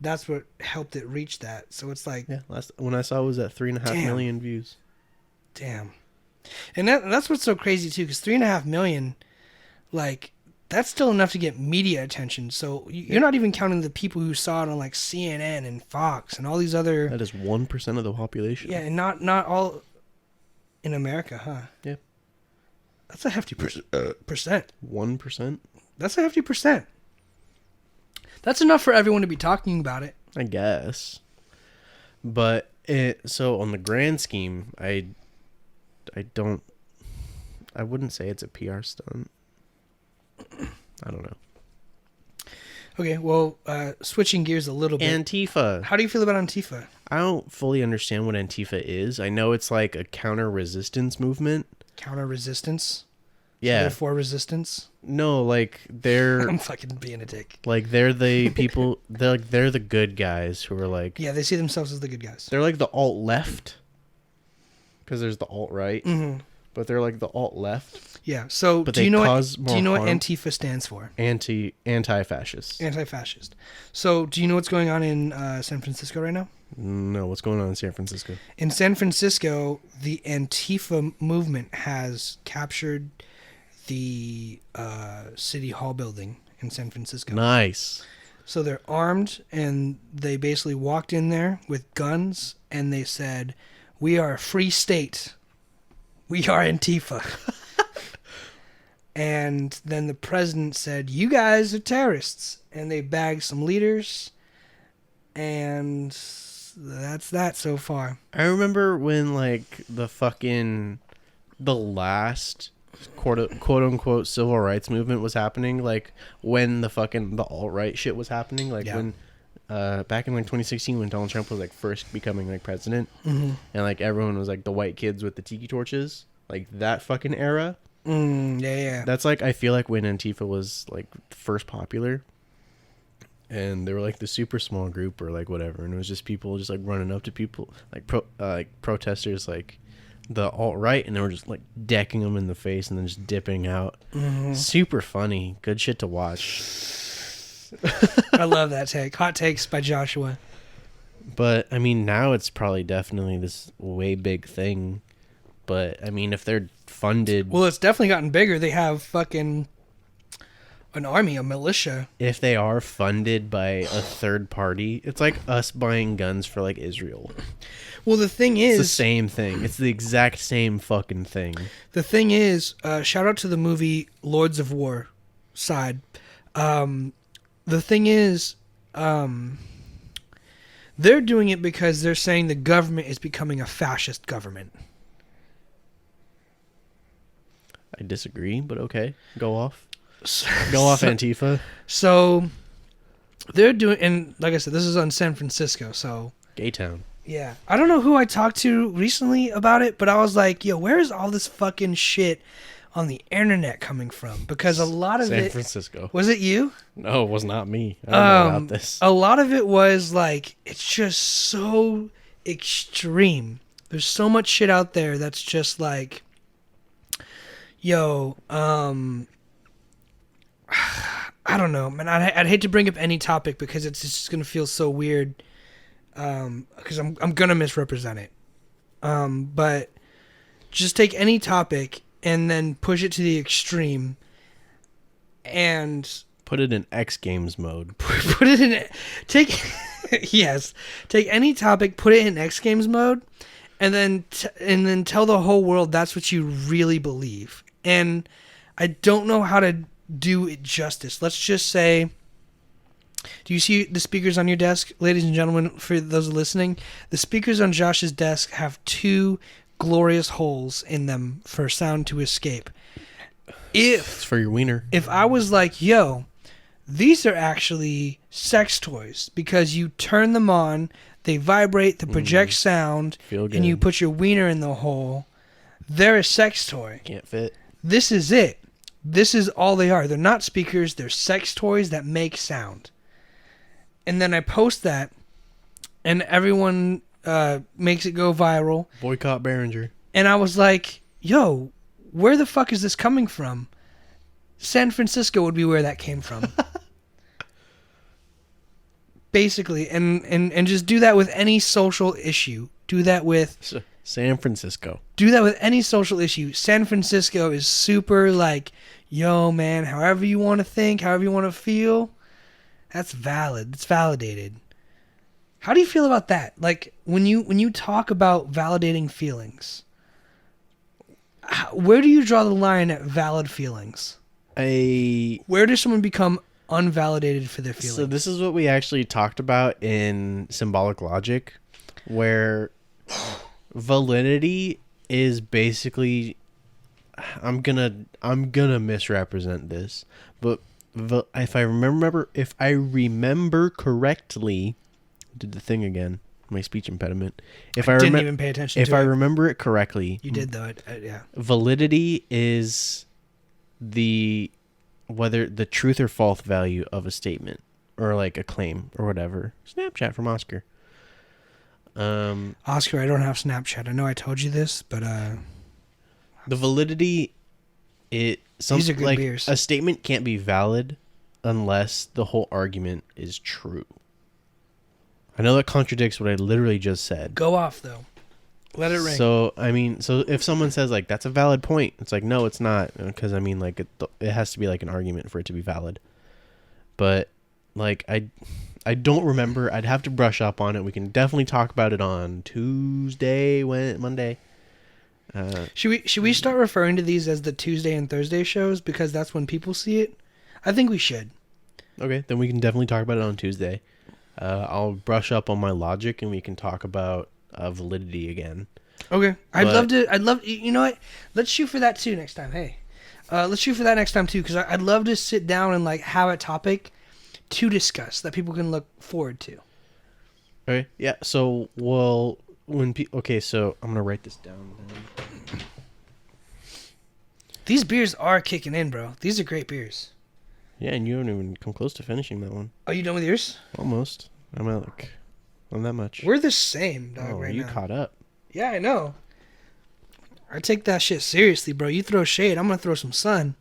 Speaker 2: that's what helped it reach that. So it's like...
Speaker 1: Yeah, when I saw it was at 3.5 million views.
Speaker 2: Damn. And that's what's so crazy, too, because 3.5 million, like, that's still enough to get media attention. So you're not even counting the people who saw it on, like, CNN and Fox and all these other...
Speaker 1: That is 1% of the population.
Speaker 2: Yeah, and not all in America, huh?
Speaker 1: Yeah.
Speaker 2: That's a hefty percent.
Speaker 1: 1%?
Speaker 2: That's a hefty percent. That's enough for everyone to be talking about it.
Speaker 1: I guess. But, so on the grand scheme, I wouldn't say it's a PR stunt. I don't know.
Speaker 2: Okay, well, switching gears a little bit.
Speaker 1: Antifa.
Speaker 2: How do you feel about Antifa?
Speaker 1: I don't fully understand what Antifa is. I know it's like a counter-resistance movement.
Speaker 2: Counter-resistance?
Speaker 1: Yeah.
Speaker 2: So they're for resistance?
Speaker 1: No, like they're...
Speaker 2: I'm fucking being a dick.
Speaker 1: Like they're the people... they're the good guys who are like...
Speaker 2: Yeah, they see themselves as the good guys.
Speaker 1: They're like the alt-left. Because there's the alt-right.
Speaker 2: Mm-hmm.
Speaker 1: But they're like the alt-left.
Speaker 2: Yeah, so
Speaker 1: do you know what
Speaker 2: Antifa stands for?
Speaker 1: Anti-fascist.
Speaker 2: Anti-fascist. So do you know what's going on in San Francisco right now?
Speaker 1: No, what's going on in San Francisco?
Speaker 2: In San Francisco, the Antifa movement has captured the City Hall building in San Francisco.
Speaker 1: Nice.
Speaker 2: So they're armed, and they basically walked in there with guns, and they said, "We are a free state. We are Antifa." And then the president said, "You guys are terrorists." And they bagged some leaders, and that's that so far.
Speaker 1: I remember when, like, the last quote unquote civil rights movement was happening, like when the alt-right shit was happening, like when back in like 2016 when Donald Trump was like first becoming like president, and like everyone was like the white kids with the tiki torches, like that fucking era.
Speaker 2: Yeah.
Speaker 1: That's like, I feel like when Antifa was like first popular, and they were like the super small group or like whatever, and it was just people just like running up to people like protesters like the alt-right, and they were just like decking them in the face and then just dipping out. Super funny, good shit to watch.
Speaker 2: I love that take. Hot takes by Joshua.
Speaker 1: But I mean, now it's probably definitely this way big thing. But I mean, if they're funded,
Speaker 2: well, it's definitely gotten bigger. They have fucking an army, a militia.
Speaker 1: If they are funded by a third party, it's like us buying guns for like Israel.
Speaker 2: Well, the thing is...
Speaker 1: It's the same thing. It's the exact same fucking thing.
Speaker 2: The thing is, shout out to the movie Lords of War side. The thing is, they're doing it because they're saying the government is becoming a fascist government.
Speaker 1: I disagree, but okay. Go off. Go off, Antifa.
Speaker 2: So, they're doing... And like I said, this is on San Francisco, so...
Speaker 1: Gaytown.
Speaker 2: Yeah. I don't know who I talked to recently about it, but I was like, yo, where is all this fucking shit on the internet coming from? Because a lot of
Speaker 1: San Francisco.
Speaker 2: Was it you?
Speaker 1: No, it was not me. I don't know about this.
Speaker 2: A lot of it was like, it's just so extreme. There's so much shit out there that's just like, yo, I don't know, man. I'd hate to bring up any topic because it's just going to feel so weird. Because I'm gonna misrepresent it. But just take any topic and then push it to the extreme, and
Speaker 1: put it in X Games mode.
Speaker 2: Put it in take any topic, put it in X Games mode, and then tell the whole world that's what you really believe. And I don't know how to do it justice. Let's just say, do you see the speakers on your desk, ladies and gentlemen? For those listening, the speakers on Josh's desk have 2 glorious holes in them for sound to escape.
Speaker 1: It's for your wiener.
Speaker 2: If I was like, yo, these are actually sex toys because you turn them on, they vibrate, they project sound, and you put your wiener in the hole, they're a sex toy.
Speaker 1: Can't fit.
Speaker 2: This is it. This is all they are. They're not speakers. They're sex toys that make sound. And then I post that, and everyone makes it go viral.
Speaker 1: Boycott Behringer.
Speaker 2: And I was like, yo, where the fuck is this coming from? San Francisco would be where that came from. Basically. And just do that with any social issue. Do that with...
Speaker 1: San Francisco.
Speaker 2: Do that with any social issue. San Francisco is super like, yo, man, however you want to think, however you want to feel... That's valid. It's validated. How do you feel about that? Like when you talk about validating feelings, where do you draw the line at valid feelings? Where does someone become unvalidated for their feelings?
Speaker 1: So this is what we actually talked about in symbolic logic, where validity is basically, I'm gonna misrepresent this, but if I remember correctly, did the thing again. My speech impediment.
Speaker 2: I didn't even pay attention to it.
Speaker 1: If I remember it correctly,
Speaker 2: you did though. Yeah.
Speaker 1: Validity is whether the truth or false value of a statement or like a claim or whatever. Snapchat from Oscar.
Speaker 2: Oscar, I don't have Snapchat. I know I told you this, but
Speaker 1: the validity. These are good beers. A statement can't be valid unless the whole argument is true. I know that contradicts what I literally just said.
Speaker 2: Go off, though. Let it ring.
Speaker 1: So, if someone says, like, that's a valid point, it's like, no, it's not. Because, like, it has to be, like, an argument for it to be valid. But, like, I don't remember. I'd have to brush up on it. We can definitely talk about it on Monday.
Speaker 2: Should we start referring to these as the Tuesday and Thursday shows because that's when people see it? I think we should.
Speaker 1: Okay, then we can definitely talk about it on Tuesday. I'll brush up on my logic and we can talk about validity again.
Speaker 2: Okay, I'd love. You know what? Let's shoot for that too next time. Hey, let's shoot for that next time too because I'd love to sit down and like have a topic to discuss that people can look forward to.
Speaker 1: Okay. Yeah. So so I'm gonna write this down then.
Speaker 2: These beers are kicking in, bro. These are great beers.
Speaker 1: Yeah, and you haven't even come close to finishing that one.
Speaker 2: Are you done with yours?
Speaker 1: Almost. I'm at not that much.
Speaker 2: We're the same, dog. Right now.
Speaker 1: You caught up.
Speaker 2: Yeah, I know. I take that shit seriously, bro. You throw shade, I'm gonna throw some sun.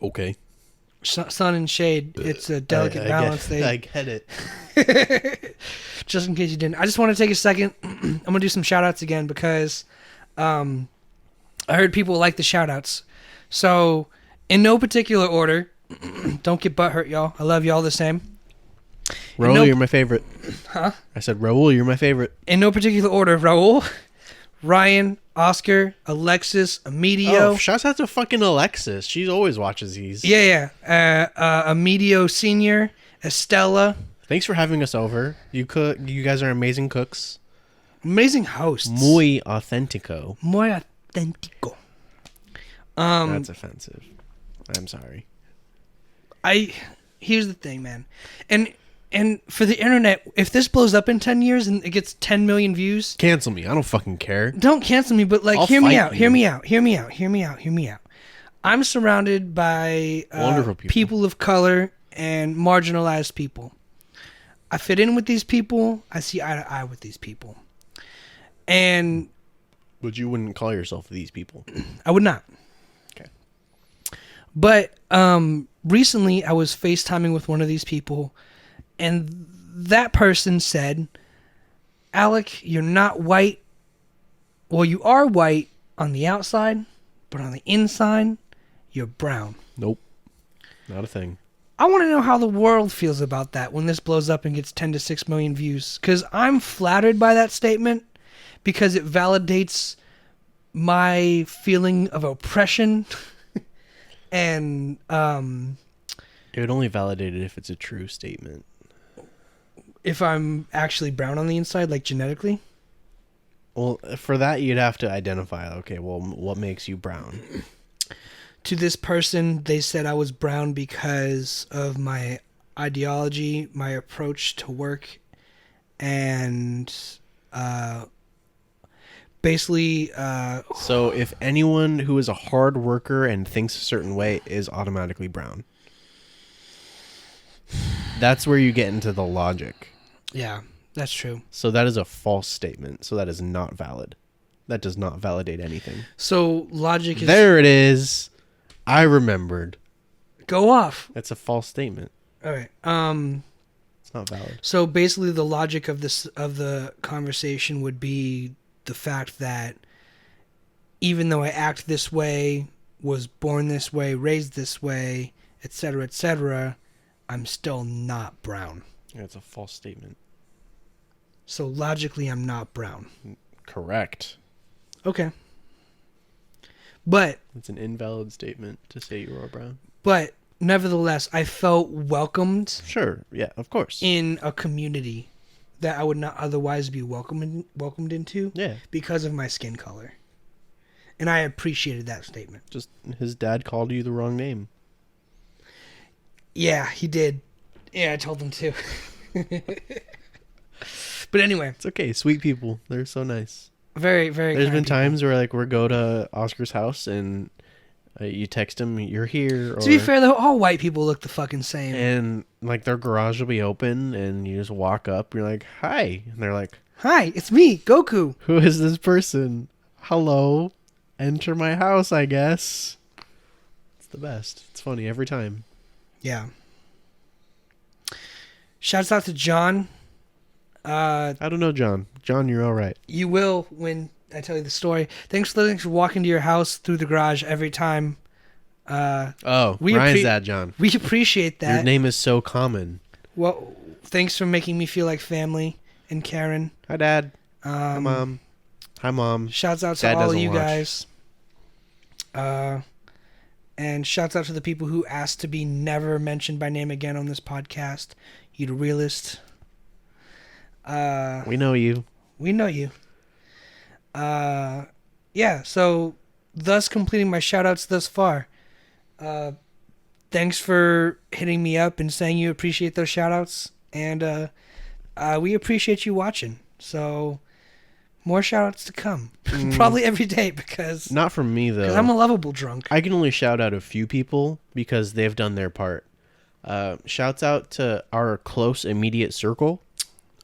Speaker 1: Okay.
Speaker 2: Sun and shade. It's a delicate balance.
Speaker 1: I get it.
Speaker 2: Just in case you didn't. I just want to take a second. I'm going to do some shout-outs again because I heard people like the shout-outs. So, in no particular order, don't get butthurt, y'all. I love y'all the same.
Speaker 1: Raul, you're my favorite.
Speaker 2: Huh?
Speaker 1: I said, Raul, you're my favorite.
Speaker 2: In no particular order, Raul, Ryan, Oscar, Alexis, Emidio.
Speaker 1: Oh, shouts out to fucking Alexis. She always watches these.
Speaker 2: Yeah. Emidio Sr., Estella.
Speaker 1: Thanks for having us over. You guys are amazing cooks.
Speaker 2: Amazing hosts.
Speaker 1: Muy auténtico.
Speaker 2: Muy auténtico.
Speaker 1: That's offensive. I'm sorry.
Speaker 2: Here's the thing, man. And for the internet, if this blows up in 10 years and it gets 10 million views...
Speaker 1: Cancel me. I don't fucking care.
Speaker 2: Don't cancel me, but like, hear me out. I'm surrounded by
Speaker 1: wonderful
Speaker 2: people of color and marginalized people. I fit in with these people. I see eye to eye with these people. And...
Speaker 1: But you wouldn't call yourself these people.
Speaker 2: I would not.
Speaker 1: Okay.
Speaker 2: But recently I was FaceTiming with one of these people, and that person said, Alec, you're not white. Well, you are white on the outside, but on the inside, you're brown.
Speaker 1: Nope. Not a thing.
Speaker 2: I want to know how the world feels about that when this blows up and gets 10 to 6 million views. Because I'm flattered by that statement because it validates my feeling of oppression. And
Speaker 1: it would only validate it if it's a true statement.
Speaker 2: If I'm actually brown on the inside, like genetically?
Speaker 1: Well, for that, you'd have to identify, okay, well, what makes you brown?
Speaker 2: To this person, they said I was brown because of my ideology, my approach to work, and basically...
Speaker 1: So if anyone who is a hard worker and thinks a certain way is automatically brown. That's where you get into the logic.
Speaker 2: Yeah, that's true.
Speaker 1: So that is a false statement. So that is not valid. That does not validate anything.
Speaker 2: So logic is...
Speaker 1: There it is. I remembered.
Speaker 2: Go off.
Speaker 1: That's a false statement.
Speaker 2: All right.
Speaker 1: It's not valid.
Speaker 2: So basically the logic of the conversation would be the fact that even though I act this way, was born this way, raised this way, etc., I'm still not brown.
Speaker 1: Yeah, it's a false statement.
Speaker 2: So logically, I'm not brown.
Speaker 1: Correct.
Speaker 2: Okay. But...
Speaker 1: It's an invalid statement to say you are brown.
Speaker 2: But nevertheless, I felt welcomed.
Speaker 1: Sure. Yeah, of course.
Speaker 2: In a community that I would not otherwise be welcomed into.
Speaker 1: Yeah.
Speaker 2: Because of my skin color. And I appreciated that statement.
Speaker 1: Just his dad called you the wrong name.
Speaker 2: Yeah, he did. Yeah, I told him too. But anyway.
Speaker 1: It's okay. Sweet people. They're so nice.
Speaker 2: Very, very
Speaker 1: There's been times where like we go to Oscar's house and you text him, you're here.
Speaker 2: To be fair though, all white people look the fucking same.
Speaker 1: And like their garage will be open and you just walk up. You're like, hi. And they're like,
Speaker 2: hi, it's me, Goku.
Speaker 1: Who is this person? Hello. Enter my house, I guess. It's the best. It's funny every time.
Speaker 2: Yeah. Shouts out to John.
Speaker 1: I don't know, John. John, you're all right.
Speaker 2: You will when I tell you the story. Thanks for walking to your house through the garage every time.
Speaker 1: Ryan's that, John.
Speaker 2: We appreciate that.
Speaker 1: Your name is so common.
Speaker 2: Well, thanks for making me feel like family. And Karen.
Speaker 1: Hi, Dad. Hi, Mom. Hi, Mom.
Speaker 2: Shouts out to all of you guys. And shouts out to the people who asked to be never mentioned by name again on this podcast. You the realist.
Speaker 1: We know you.
Speaker 2: We know you. Yeah, so thus completing my shout-outs thus far. Thanks for hitting me up and saying you appreciate those shout-outs. And we appreciate you watching. So more shout-outs to come. Probably every day because...
Speaker 1: Not from me, though.
Speaker 2: Because I'm a lovable drunk.
Speaker 1: I can only shout out a few people because they've done their part. Shouts out to our close, immediate circle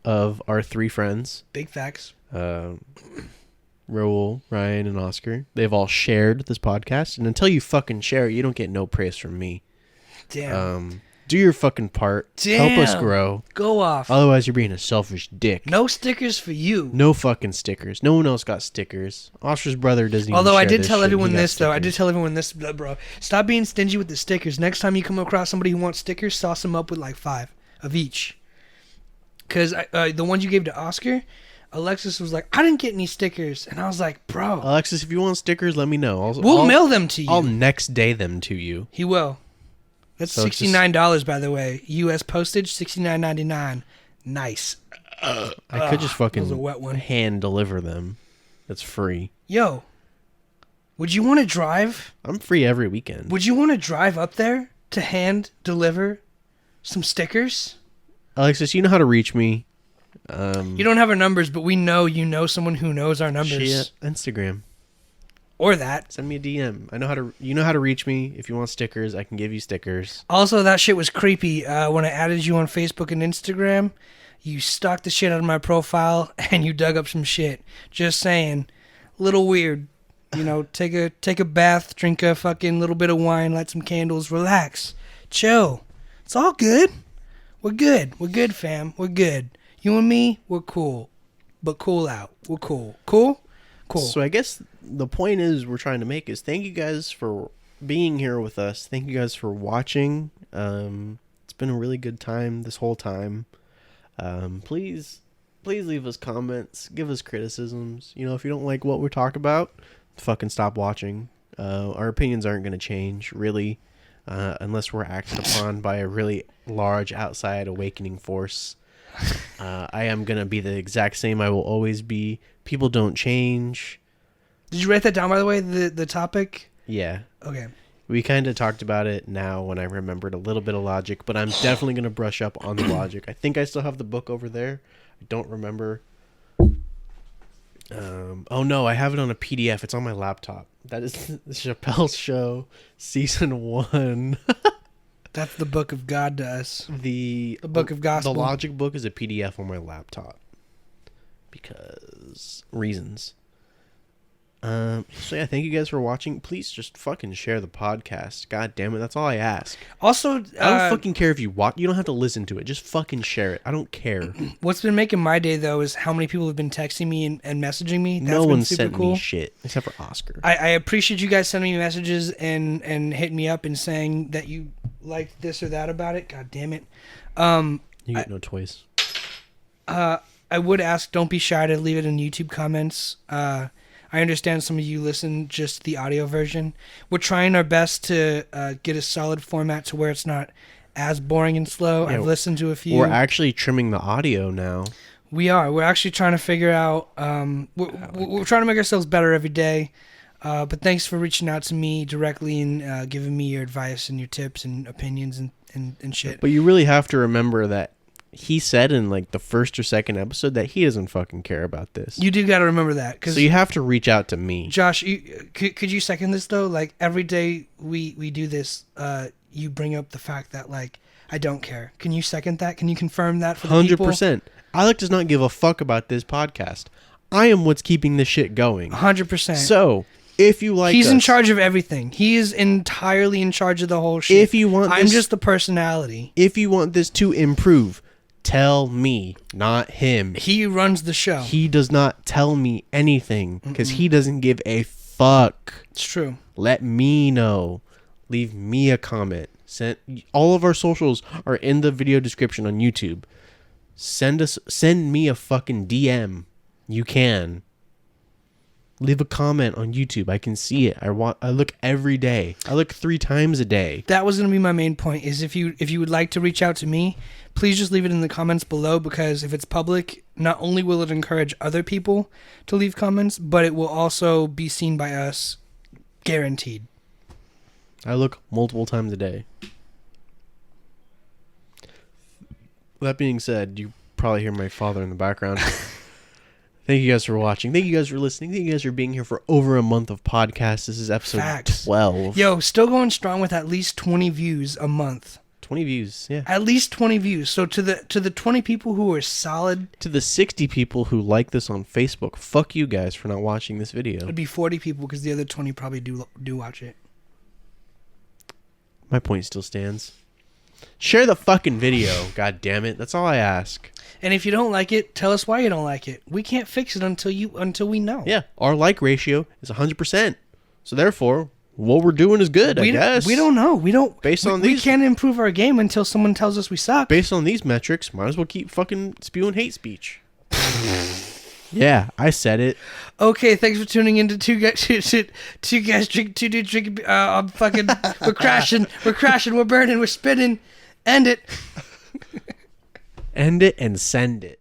Speaker 1: of our 3 friends.
Speaker 2: Big facts.
Speaker 1: Raul, Ryan, and Oscar. They've all shared this podcast. And until you fucking share it, you don't get no praise from me.
Speaker 2: Damn.
Speaker 1: Do your fucking part.
Speaker 2: Damn.
Speaker 1: Help us grow.
Speaker 2: Go off.
Speaker 1: Otherwise, you're being a selfish dick.
Speaker 2: No stickers for you.
Speaker 1: No fucking stickers. No one else got stickers. Oscar's brother doesn't even
Speaker 2: Although
Speaker 1: share
Speaker 2: I did
Speaker 1: this
Speaker 2: tell
Speaker 1: shit.
Speaker 2: everyone this, though. I did tell everyone this, bro. Stop being stingy with the stickers. Next time you come across somebody who wants stickers, sauce them up with like 5 of each. Because the ones you gave to Oscar, Alexis was like, I didn't get any stickers. And I was like, bro.
Speaker 1: Alexis, if you want stickers, let me know.
Speaker 2: We'll mail them to you.
Speaker 1: I'll next day them to you.
Speaker 2: He will. That's so $69, by the way. U.S. postage, $69.99. Nice.
Speaker 1: I could just fucking
Speaker 2: that was a wet one.
Speaker 1: hand deliver them. That's free.
Speaker 2: Yo, would you want to drive?
Speaker 1: I'm free every weekend.
Speaker 2: Would you want to drive up there to hand deliver some stickers?
Speaker 1: Alexis, you know how to reach me.
Speaker 2: You don't have our numbers, but we know you know someone who knows our numbers.
Speaker 1: Instagram.
Speaker 2: Or that.
Speaker 1: Send me a DM. You know how to reach me. If you want stickers, I can give you stickers.
Speaker 2: Also, that shit was creepy. When I added you on Facebook and Instagram, you stalked the shit out of my profile and you dug up some shit. Just saying. Little weird. You know, take a bath, drink a fucking little bit of wine, light some candles, relax. Chill. It's all good. We're good. We're good, fam. We're good. You and me, we're cool. But cool out. We're cool. Cool? Cool.
Speaker 1: So I guess the point we're trying to make is thank you guys for being here with us. Thank you guys for watching. been a really good time this whole time. Please leave us comments, give us criticisms. You know, if you don't like what we talk about, fucking stop watching. Our opinions aren't going to change, really, unless we're acted upon by a really large outside awakening force. I am going to be the exact same I will always be. People don't change.
Speaker 2: Did you write that down, by the way, the topic?
Speaker 1: Yeah.
Speaker 2: Okay.
Speaker 1: We kind of talked about it now when I remembered a little bit of logic, but I'm definitely going to brush up on the logic. I think I still have the book over there. I don't remember. Oh no, I have it on a PDF. It's on my laptop. That is the Chappelle Show, Season 1.
Speaker 2: That's the book of God to us.
Speaker 1: The
Speaker 2: book of gospel.
Speaker 1: The logic book is a PDF on my laptop. Because reasons. So yeah, thank you guys for watching. Please just fucking share the podcast. God damn it, that's all I ask.
Speaker 2: Also,
Speaker 1: I don't fucking care if you watch. You don't have to listen to it. Just fucking share it. I don't care.
Speaker 2: What's been making my day though is how many people have been texting me and messaging me. That's
Speaker 1: no
Speaker 2: been
Speaker 1: one
Speaker 2: super
Speaker 1: sent
Speaker 2: cool.
Speaker 1: me shit except for Oscar.
Speaker 2: I appreciate you guys sending me messages and hitting me up and saying that you liked this or that about it. God damn it.
Speaker 1: You get no toys.
Speaker 2: I would ask, don't be shy to leave it in YouTube comments. I understand some of you listen just the audio version. We're trying our best to get a solid format to where it's not as boring and slow. Yeah, I've listened to a few.
Speaker 1: We're actually trimming the audio now.
Speaker 2: We are. We're actually trying to figure out. We're trying to make ourselves better every day. But thanks for reaching out to me directly and giving me your advice and your tips and opinions and shit.
Speaker 1: But you really have to remember that he said in like the first or second episode that he doesn't fucking care about this.
Speaker 2: You do got to remember that.
Speaker 1: So you have to reach out to me.
Speaker 2: Josh, could you second this though? Like every day we do this, you bring up the fact that like I don't care. Can you second that? Can you confirm that for the 100%. People?
Speaker 1: 100%. Alec does not give a fuck about this podcast. I am what's keeping this shit going.
Speaker 2: 100%.
Speaker 1: So if you like
Speaker 2: He's in charge of everything. He is entirely in charge of the whole shit.
Speaker 1: If you want
Speaker 2: I'm just the personality.
Speaker 1: If you want this to improve, tell me, not him.
Speaker 2: He runs the show.
Speaker 1: He does not tell me anything because he doesn't give a fuck.
Speaker 2: It's true.
Speaker 1: Let me know. Leave me a comment. All of our socials are in the video description on YouTube. Send me a fucking DM. You can. Leave a comment on YouTube. I can see it. I look every day. I look 3 times a day.
Speaker 2: That was going to be my main point, is if you would like to reach out to me, please just leave it in the comments below, because if it's public, not only will it encourage other people to leave comments, but it will also be seen by us, guaranteed.
Speaker 1: I look multiple times a day. That being said, you probably hear my father in the background. Thank you guys for watching. Thank you guys for listening. Thank you guys for being here for over a month of podcasts. This is episode 12.
Speaker 2: Yo, still going strong with at least 20 views a month.
Speaker 1: 20 views, yeah.
Speaker 2: At least 20 views. So to the 20 people who are solid.
Speaker 1: To the 60 people who like this on Facebook, fuck you guys for not watching this video.
Speaker 2: It'd be 40 people because the other 20 probably do watch it.
Speaker 1: My point still stands. Share the fucking video, god damn it. That's all I ask.
Speaker 2: And if you don't like it, tell us why you don't like it. We can't fix it until we know.
Speaker 1: Yeah, our like ratio is 100%. So therefore, what we're doing is good, I guess.
Speaker 2: We don't know. We can't improve our game until someone tells us we suck.
Speaker 1: Based on these metrics, might as well keep fucking spewing hate speech. Yeah, I said it.
Speaker 2: Okay, thanks for tuning in to two guys drink. I'm fucking. We're crashing. We're burning. We're spinning. End it.
Speaker 1: End it and send it.